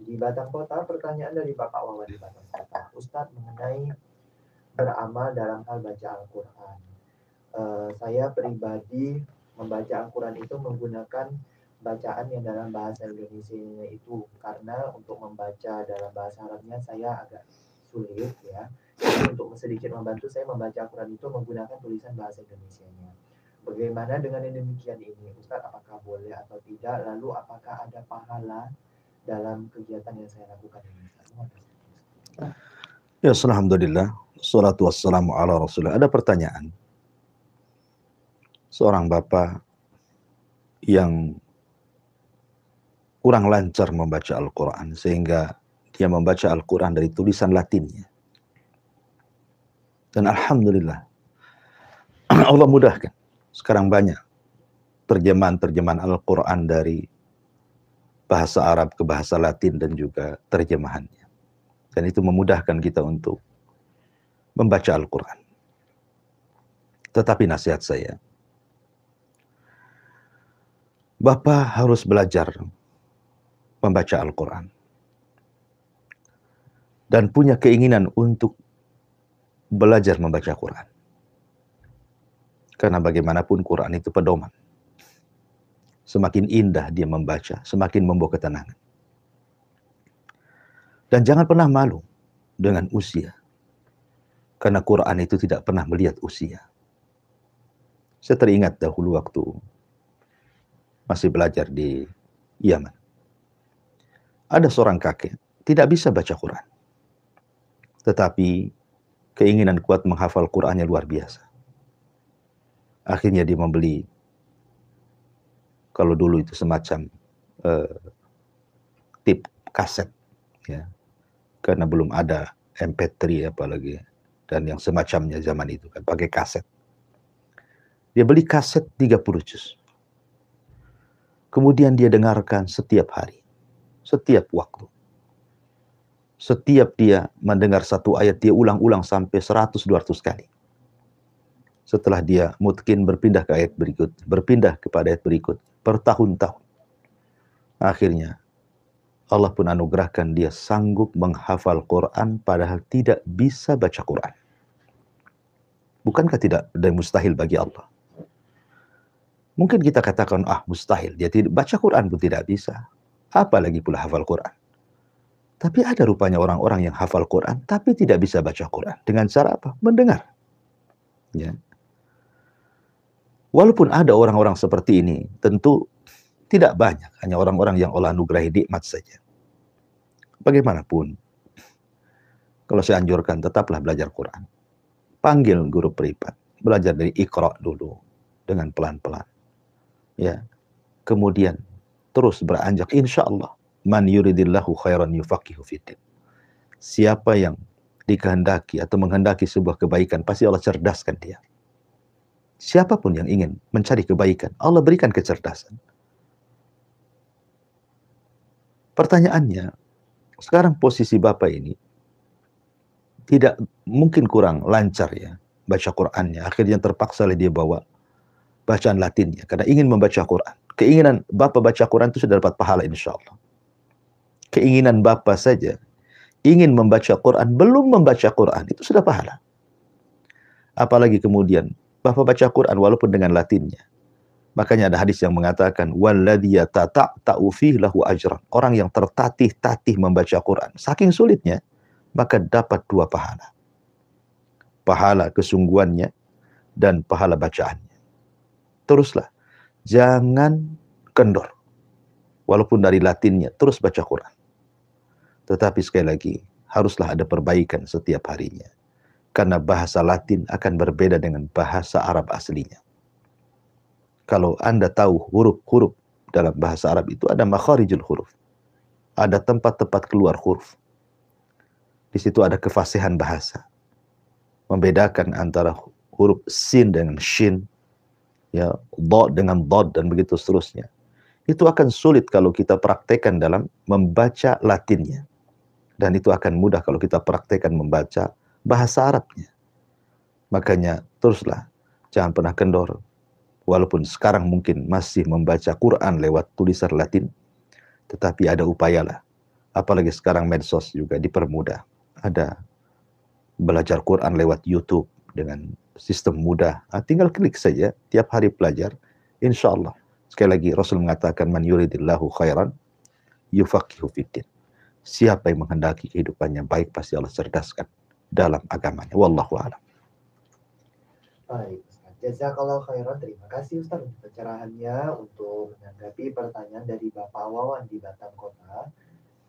di Batang Kota. Pertanyaan dari Bapak Wawan di Batang Kota, Ustaz, mengenai beramal dalam hal baca Al-Quran. Saya pribadi membaca Al-Quran itu menggunakan bacaan yang dalam bahasa Indonesia itu, karena untuk membaca dalam bahasa Arabnya saya agak sulit ya. Jadi untuk sedikit membantu saya membaca Al-Quran itu menggunakan tulisan bahasa Indonesianya. Bagaimana dengan yang demikian ini, Ustaz? Apakah boleh atau tidak? Lalu apakah ada pahala dalam kegiatan yang saya lakukan ini? Ya, alhamdulillah. Salatu wassalamu ala Rasulullah. Ada pertanyaan. Seorang bapak yang kurang lancar membaca Al-Quran, sehingga dia membaca Al-Quran dari tulisan Latinnya. Dan alhamdulillah, Allah mudahkan. Sekarang banyak terjemahan Al-Quran dari bahasa Arab ke bahasa Latin dan juga terjemahannya. Dan itu memudahkan kita untuk membaca Al-Quran. Tetapi nasihat saya, Bapak harus belajar membaca Al-Quran. Dan punya keinginan untuk belajar membaca Quran. Karena bagaimanapun Quran itu pedoman. Semakin indah dia membaca, semakin membawa ketenangan. Dan jangan pernah malu dengan usia. Karena Quran itu tidak pernah melihat usia. Saya teringat dahulu waktu masih belajar di Yaman. Ada seorang kakek, tidak bisa baca Quran. Tetapi keinginan kuat menghafal Qurannya luar biasa. Akhirnya dia membeli, kalau dulu itu semacam tip kaset, ya, karena belum ada MP3 apalagi, dan yang semacamnya zaman itu kan pakai kaset. Dia beli kaset 30 juz. Kemudian dia dengarkan setiap hari, setiap waktu. Setiap dia mendengar satu ayat, dia ulang-ulang sampai 100-200 kali. Setelah dia mungkin berpindah ke ayat berikut, berpindah kepada ayat berikut, bertahun-tahun. Akhirnya, Allah pun anugerahkan dia sanggup menghafal Quran padahal tidak bisa baca Quran. Bukankah tidak ada mustahil bagi Allah? Mungkin kita katakan, mustahil, dia tidak baca Quran pun tidak bisa. Apalagi pula hafal Quran. Tapi ada rupanya orang-orang yang hafal Quran, tapi tidak bisa baca Quran. Dengan cara apa? Mendengar. Ya. Walaupun ada orang-orang seperti ini, tentu tidak banyak. Hanya orang-orang yang Allah anugerahi nikmat saja. Bagaimanapun, kalau saya anjurkan, tetaplah belajar Quran. Panggil guru privat. Belajar dari Iqra dulu. Dengan pelan-pelan. Ya. Kemudian, terus beranjak. Insya Allah. Man yuridillahu khairan yufaqihu fiddin. Siapa yang dikehendaki atau menghendaki sebuah kebaikan, pasti Allah cerdaskan dia. Siapapun yang ingin mencari kebaikan, Allah berikan kecerdasan. Pertanyaannya, sekarang posisi Bapak ini tidak mungkin kurang lancar ya baca Qur'annya. Akhirnya terpaksa dia bawa bacaan Latinnya karena ingin membaca Qur'an. Keinginan Bapak baca Qur'an itu sudah dapat pahala insya Allah. Keinginan Bapak saja ingin membaca Qur'an, belum membaca Qur'an, itu sudah pahala. Apalagi kemudian Bapak baca Quran walaupun dengan Latinnya. Makanya ada hadis yang mengatakan walladzi yatata'u fihi lahu ajran. Orang yang tertatih-tatih membaca Quran, saking sulitnya, maka dapat 2 pahala. Pahala kesungguhannya dan pahala bacaannya. Teruslah, jangan kendor. Walaupun dari Latinnya, terus baca Quran. Tetapi sekali lagi, haruslah ada perbaikan setiap harinya. Karena bahasa Latin akan berbeda dengan bahasa Arab aslinya. Kalau Anda tahu huruf-huruf dalam bahasa Arab itu ada makharijul huruf. Ada tempat-tempat keluar huruf. Di situ ada kefasihan bahasa, membedakan antara huruf sin dengan shin, ya, dod dengan dod, dan begitu seterusnya. Itu akan sulit kalau kita praktekkan dalam membaca Latinnya. Dan itu akan mudah kalau kita praktekkan membaca bahasa Arabnya. Makanya teruslah, jangan pernah kendor. Walaupun sekarang mungkin masih membaca Quran lewat tulisan Latin, tetapi ada upayalah. Apalagi sekarang medsos juga dipermudah. Ada belajar Quran lewat YouTube dengan sistem mudah. Tinggal klik saja, tiap hari belajar. Insya Allah. Sekali lagi Rasul mengatakan, man yuridillahu khairan yufaqihu fiddin. Siapa yang menghendaki kehidupannya baik, pasti Allah cerdaskan dalam agamanya. Wallahu a'lam. Baik, Ustaz. Jazakallahu khairan. Terima kasih Ustaz untuk pencerahannya, untuk menanggapi pertanyaan dari Bapak Wawan di Batam Kota.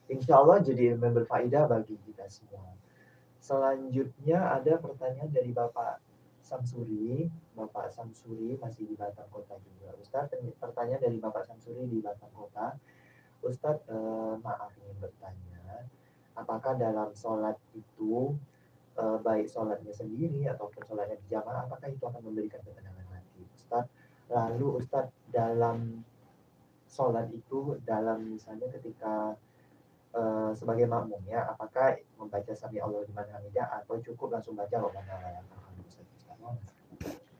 Insya Allah jadi ilmu berfaedah bagi kita semua. Selanjutnya ada pertanyaan dari Bapak Samsuri. Bapak Samsuri masih di Batam Kota juga. Ustaz, pertanyaan dari Bapak Samsuri di Batam Kota. Ustaz, maaf ingin bertanya, apakah dalam sholat itu, baik sholatnya sendiri ataupun sholatnya berjamaah, apakah itu akan memberikan ketenangan hati, Ustaz? Lalu Ustaz, dalam sholat itu, dalam misalnya ketika sebagai makmum ya, apakah membaca sami Allah liman hamidah atau cukup langsung baca Rabbana walakal hamd?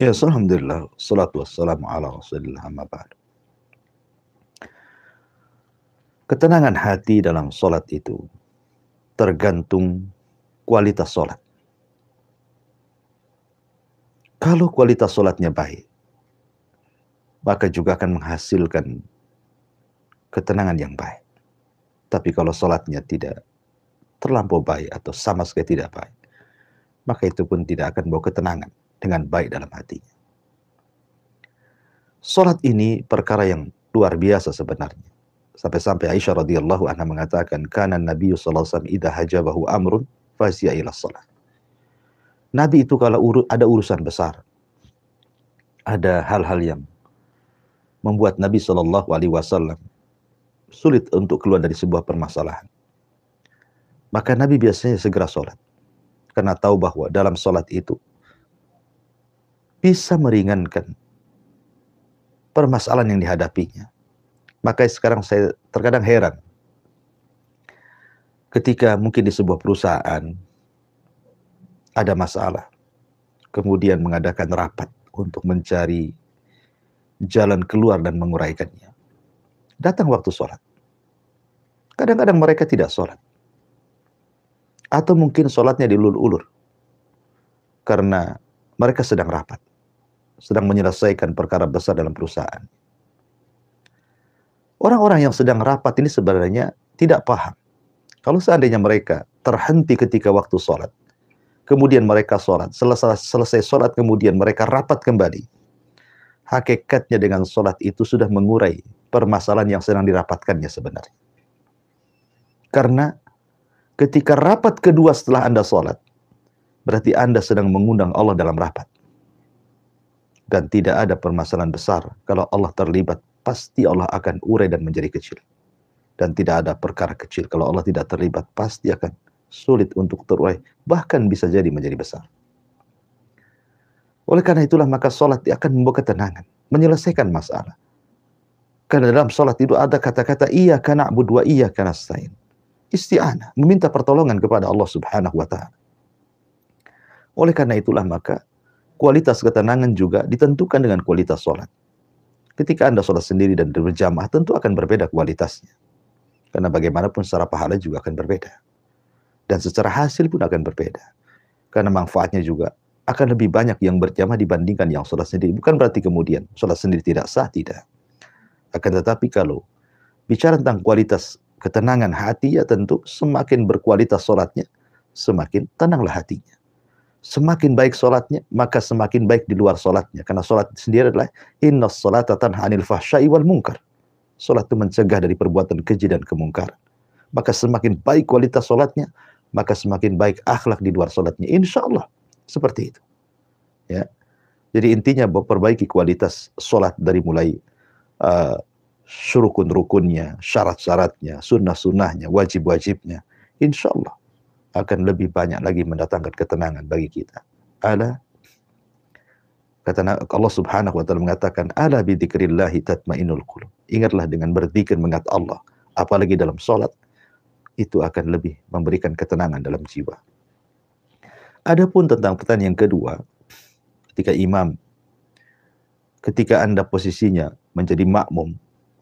Ya, alhamdulillah, salatu wassalamu ala Rasulillah, amma ba'd. Ketenangan hati dalam sholat itu tergantung kualitas sholat. Kalau kualitas sholatnya baik, maka juga akan menghasilkan ketenangan yang baik. Tapi kalau sholatnya tidak terlampau baik atau sama sekali tidak baik, maka itu pun tidak akan bawa ketenangan dengan baik dalam hatinya. Sholat ini perkara yang luar biasa sebenarnya. Sampai-sampai Aisyah radhiyallahu anha mengatakan, kana Nabi sallallahu alaihi wasallam idza hajabahu amrun fasiya ila shalah. Nabi itu kalau ada urusan besar, ada hal-hal yang membuat Nabi sallallahu alaihi wasallam sulit untuk keluar dari sebuah permasalahan, maka Nabi biasanya segera sholat, karena tahu bahwa dalam sholat itu bisa meringankan permasalahan yang dihadapinya. Maka sekarang saya terkadang heran, ketika mungkin di sebuah perusahaan ada masalah, kemudian mengadakan rapat untuk mencari jalan keluar dan menguraikannya. Datang waktu sholat, kadang-kadang mereka tidak sholat, atau mungkin sholatnya diulur-ulur, karena mereka sedang rapat, sedang menyelesaikan perkara besar dalam perusahaan. Orang-orang yang sedang rapat ini sebenarnya tidak paham. Kalau seandainya mereka terhenti ketika waktu sholat, kemudian mereka sholat, selesai sholat kemudian mereka rapat kembali, hakikatnya dengan sholat itu sudah mengurai permasalahan yang sedang dirapatkannya sebenarnya. Karena ketika rapat kedua setelah Anda sholat, berarti Anda sedang mengundang Allah dalam rapat. Dan tidak ada permasalahan besar, kalau Allah terlibat, pasti Allah akan urai dan menjadi kecil. Dan tidak ada perkara kecil, kalau Allah tidak terlibat, pasti akan sulit untuk terurai, bahkan bisa jadi menjadi besar. Oleh karena itulah maka sholat akan membawa ketenangan, menyelesaikan masalah. Karena dalam sholat itu ada kata-kata iyyaka na'budu wa iyyaka nasta'in. Isti'anah, meminta pertolongan kepada Allah Subhanahu wa taala. Oleh karena itulah maka kualitas ketenangan juga ditentukan dengan kualitas sholat. Ketika Anda sholat sendiri dan berjamaah, tentu akan berbeda kualitasnya. Karena bagaimanapun secara pahala juga akan berbeda. Dan secara hasil pun akan berbeda. Karena manfaatnya juga akan lebih banyak yang berjamaah dibandingkan yang sholat sendiri. Bukan berarti kemudian sholat sendiri tidak sah, tidak. Akan tetapi kalau bicara tentang kualitas ketenangan hati, ya tentu semakin berkualitas sholatnya, semakin tenanglah hatinya. Semakin baik sholatnya, maka semakin baik di luar sholatnya. Karena sholat sendiri adalah innas sholata tanha 'anil fahsya'i wal munkar. Sholat itu mencegah dari perbuatan keji dan kemungkaran. Maka semakin baik kualitas sholatnya, maka semakin baik akhlak di luar sholatnya. Insya Allah seperti itu. Ya. Jadi intinya bahwa perbaiki kualitas sholat dari mulai rukun-rukunnya, syarat-syaratnya, sunnah-sunnahnya, wajib-wajibnya. Insya Allah akan lebih banyak lagi mendatangkan ketenangan bagi kita. Ala, kata Allah Subhanahu wa taala mengatakan, ala bi dzikrillahi tatmainnul qulub. Ingatlah dengan berzikir mengingat Allah, apalagi dalam salat, itu akan lebih memberikan ketenangan dalam jiwa. Adapun tentang pertanyaan yang kedua, ketika Anda posisinya menjadi makmum,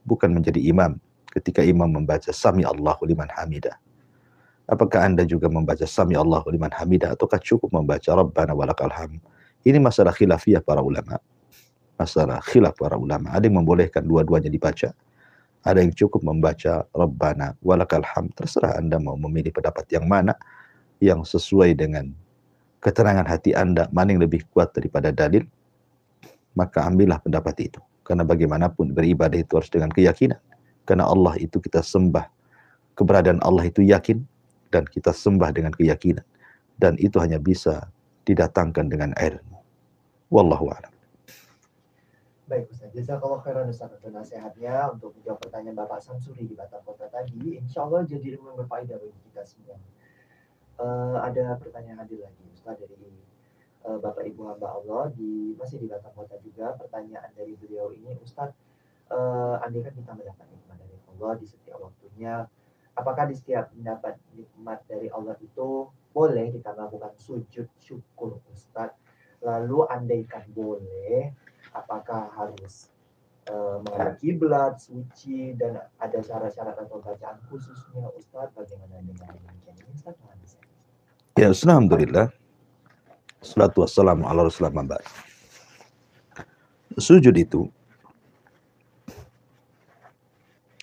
bukan menjadi imam, ketika imam membaca Sami Allahu liman hamidah, apakah Anda juga membaca Sami Allahu liman hamidah ataukah cukup membaca Rabbana walakal hamd? Ini masalah khilafiyah para ulama. Masalah khilaf para ulama. Ada yang membolehkan dua-duanya dibaca. Ada yang cukup membaca Rabbana walakal hamd. Terserah Anda mau memilih pendapat yang mana yang sesuai dengan keterangan hati Anda, mana yang lebih kuat daripada dalil, maka ambillah pendapat itu. Karena bagaimanapun beribadah itu harus dengan keyakinan. Karena Allah itu kita sembah. Keberadaan Allah itu yakin, dan kita sembah dengan keyakinan. Dan itu hanya bisa didatangkan dengan ilmu. Wallahu a'lam. Baik Ustaz, jazakallah khairan Ustaz untuk nasihatnya, untuk menjawab pertanyaan Bapak Samsuri di Batam Kota tadi. Insya Allah jadi ilmu yang berfaedah bagi kita semua. Ada pertanyaan hadir lagi Ustaz dari Bapak Ibu hamba Allah masih di Batam Kota juga. Pertanyaan dari beliau ini, Ustaz, andai kan kita mendapat nikmat dari Allah di setiap waktunya, apakah di setiap mendapat nikmat dari Allah itu boleh kita melakukan sujud syukur Ustaz? Lalu andaikan boleh, apakah harus menghadap kiblat, suci, dan ada syarat-syarat atau bacaan khususnya Ustaz? Bagaimana dengan demikian ini Ustaz? Ya, alhamdulillah. Salatu wassalamu ala rasulillah mabad. Sujud itu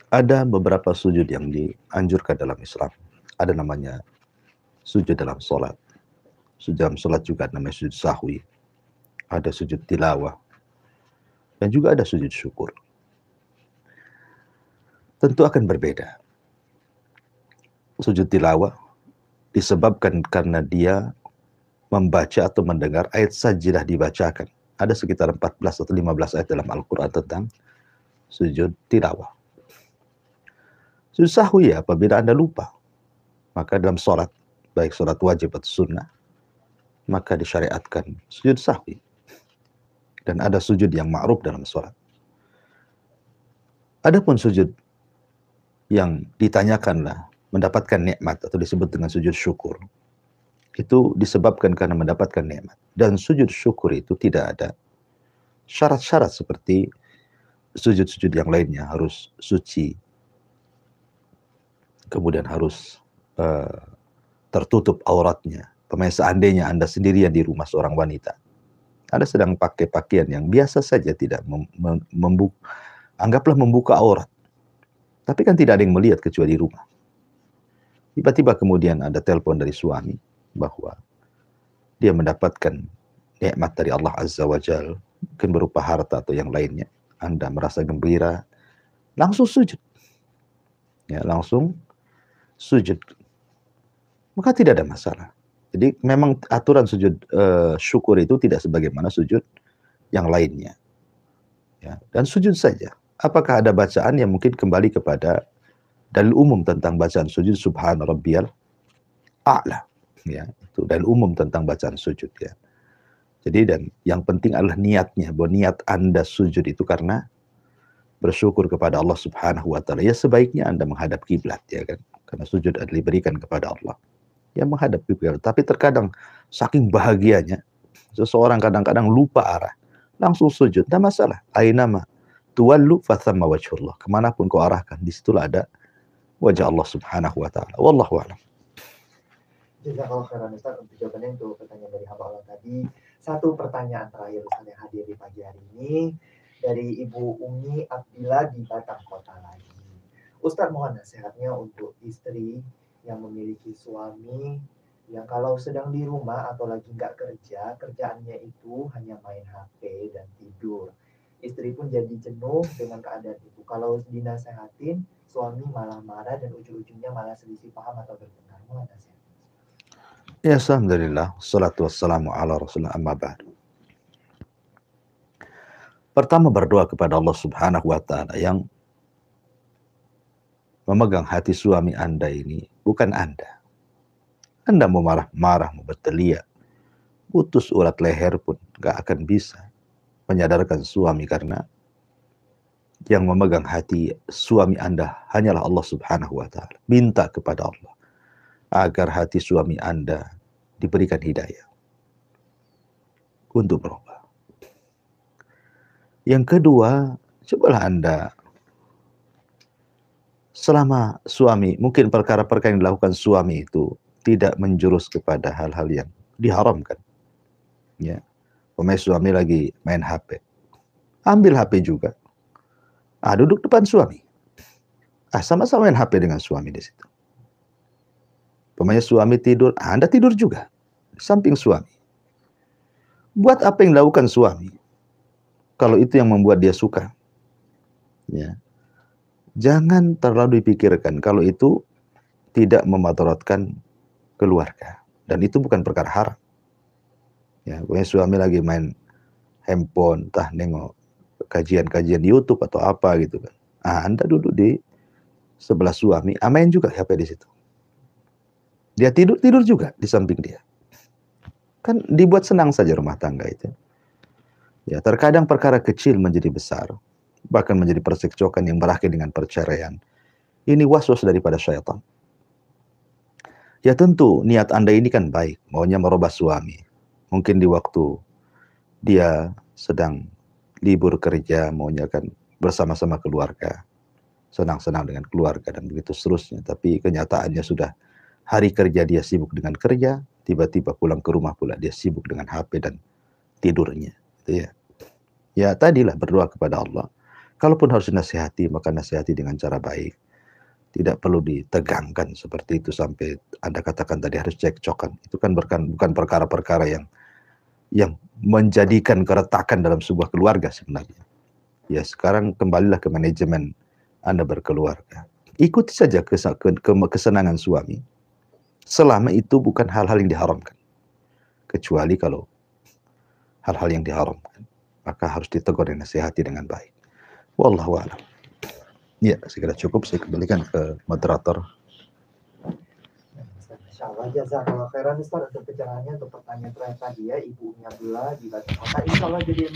ada beberapa sujud yang dianjurkan dalam Islam. Ada namanya sujud dalam sholat. Sujud dalam sholat juga namanya sujud sahwi. Ada sujud tilawah. Dan juga ada sujud syukur. Tentu akan berbeda. Sujud tilawah disebabkan karena dia membaca atau mendengar ayat sajidah dibacakan. Ada sekitar 14 atau 15 ayat dalam Al-Quran tentang sujud tilawah. Sujud sahwi apabila Anda lupa, maka dalam sholat, baik sholat wajib atau sunnah, maka disyariatkan sujud sahwi. Dan ada sujud yang ma'ruf dalam sholat. Adapun sujud yang ditanyakanlah mendapatkan nikmat atau disebut dengan sujud syukur, itu disebabkan karena mendapatkan nikmat. Dan sujud syukur itu tidak ada syarat-syarat seperti sujud-sujud yang lainnya, harus suci, kemudian harus tertutup auratnya. Seandainya Anda sendirian di rumah seorang wanita, Anda sedang pakai pakaian yang biasa saja, tidak anggaplah membuka aurat, tapi kan tidak ada yang melihat kecuali di rumah. Tiba-tiba kemudian ada telepon dari suami bahwa dia mendapatkan nikmat dari Allah Azza wa Jalla, mungkin berupa harta atau yang lainnya. Anda merasa gembira, langsung sujud. Ya, langsung sujud. Maka tidak ada masalah. Jadi memang aturan sujud syukur itu tidak sebagaimana sujud yang lainnya. Ya, dan sujud saja. Apakah ada bacaan yang mungkin kembali kepada dalil umum tentang bacaan sujud, subhana rabbiyal a'la. Ya, itu dalil umum tentang bacaan sujud ya. Jadi dan yang penting adalah niatnya, bahwa niat Anda sujud itu karena bersyukur kepada Allah Subhanahu wa taala. Ya sebaiknya Anda menghadap kiblat ya kan. Karena sujud adalah diberikan kepada Allah. Ya menghadap kiblat. Tapi terkadang saking bahagianya seseorang kadang-kadang lupa arah, langsung sujud. Tidak masalah. Ainama tuwallu fathamma wajhullah. Kemanapun kau arahkan, disitulah ada wajah Allah Subhanahu wa taala. Wallahu a'lam. Jazakallah khairan Ustaz untuk jawabannya untuk pertanyaan dari hamba Allah tadi. Satu pertanyaan terakhir Ustaz yang hadir di pagi hari ini dari Ibu Umi Abdillah di Batam Kota lagi. Ustaz mohon nasihatnya untuk istri yang memiliki suami yang kalau sedang di rumah atau lagi nggak kerja, kerjaannya itu hanya main HP dan tidur. Istri pun jadi jenuh dengan keadaan itu. Kalau dinasehatin, suami malah marah dan ujung-ujungnya malah selisih paham atau bertengkar. Mohon nasihat. Ya, alhamdulillah. Salatu wassalamu ala rasulillah amma ba'd. Pertama berdoa kepada Allah Subhanahu wa taala yang memegang hati suami Anda ini, bukan Anda. Anda mau marah-marah, mau berteriak, putus urat leher pun gak akan bisa menyadarkan suami, karena yang memegang hati suami Anda hanyalah Allah Subhanahu wa Ta'ala. Minta kepada Allah agar hati suami Anda diberikan hidayah untuk berubah. Yang kedua, cobalah Anda selama suami, mungkin perkara-perkara yang dilakukan suami itu tidak menjurus kepada hal-hal yang diharamkan. Ya, suami lagi main HP, ambil HP juga. Duduk depan suami. Sama-sama main HP dengan suami di situ. Suami tidur, Anda tidur juga di samping suami. Buat apa yang dilakukan suami, kalau itu yang membuat dia suka. Ya. Jangan terlalu dipikirkan kalau itu tidak memadaratkan keluarga, dan itu bukan perkara haram. Ya, suami lagi main handphone, entah nengok kajian-kajian di YouTube atau apa gitu kan. Anda duduk di sebelah suami, main juga HP di situ. Dia tidur juga di samping dia. Kan dibuat senang saja rumah tangga itu. Ya, terkadang perkara kecil menjadi besar, bahkan menjadi percekcokan yang berakhir dengan perceraian. Ini waswas daripada syaitan. Ya tentu niat Anda ini kan baik, maunya merubah suami. Mungkin di waktu dia sedang libur kerja, maunya kan bersama-sama keluarga, senang-senang dengan keluarga dan begitu seterusnya. Tapi kenyataannya sudah hari kerja dia sibuk dengan kerja, tiba-tiba pulang ke rumah pula dia sibuk dengan HP dan tidurnya. Gitu ya. Ya tadilah berdoa kepada Allah. Kalaupun harus dinasihati, maka nasihati dengan cara baik. Tidak perlu ditegangkan seperti itu sampai Anda katakan tadi harus cekcokan. Itu kan bukan perkara-perkara yang menjadikan keretakan dalam sebuah keluarga sebenarnya. Ya sekarang kembalilah ke manajemen Anda berkeluarga. Ikuti saja kesenangan suami, selama itu bukan hal-hal yang diharamkan. Kecuali kalau hal-hal yang diharamkan, maka harus ditegur dan nasihati dengan baik. Wallahu a'lam. Ya, segera cukup, saya kembalikan ke moderator. Insyaallah jazakallah khairan Ustaz untuk pencerahannya. Untuk pertanyaan terakhir tadi ya, Ibu Umi Abdullah di Batam Kota, insyaallah jadi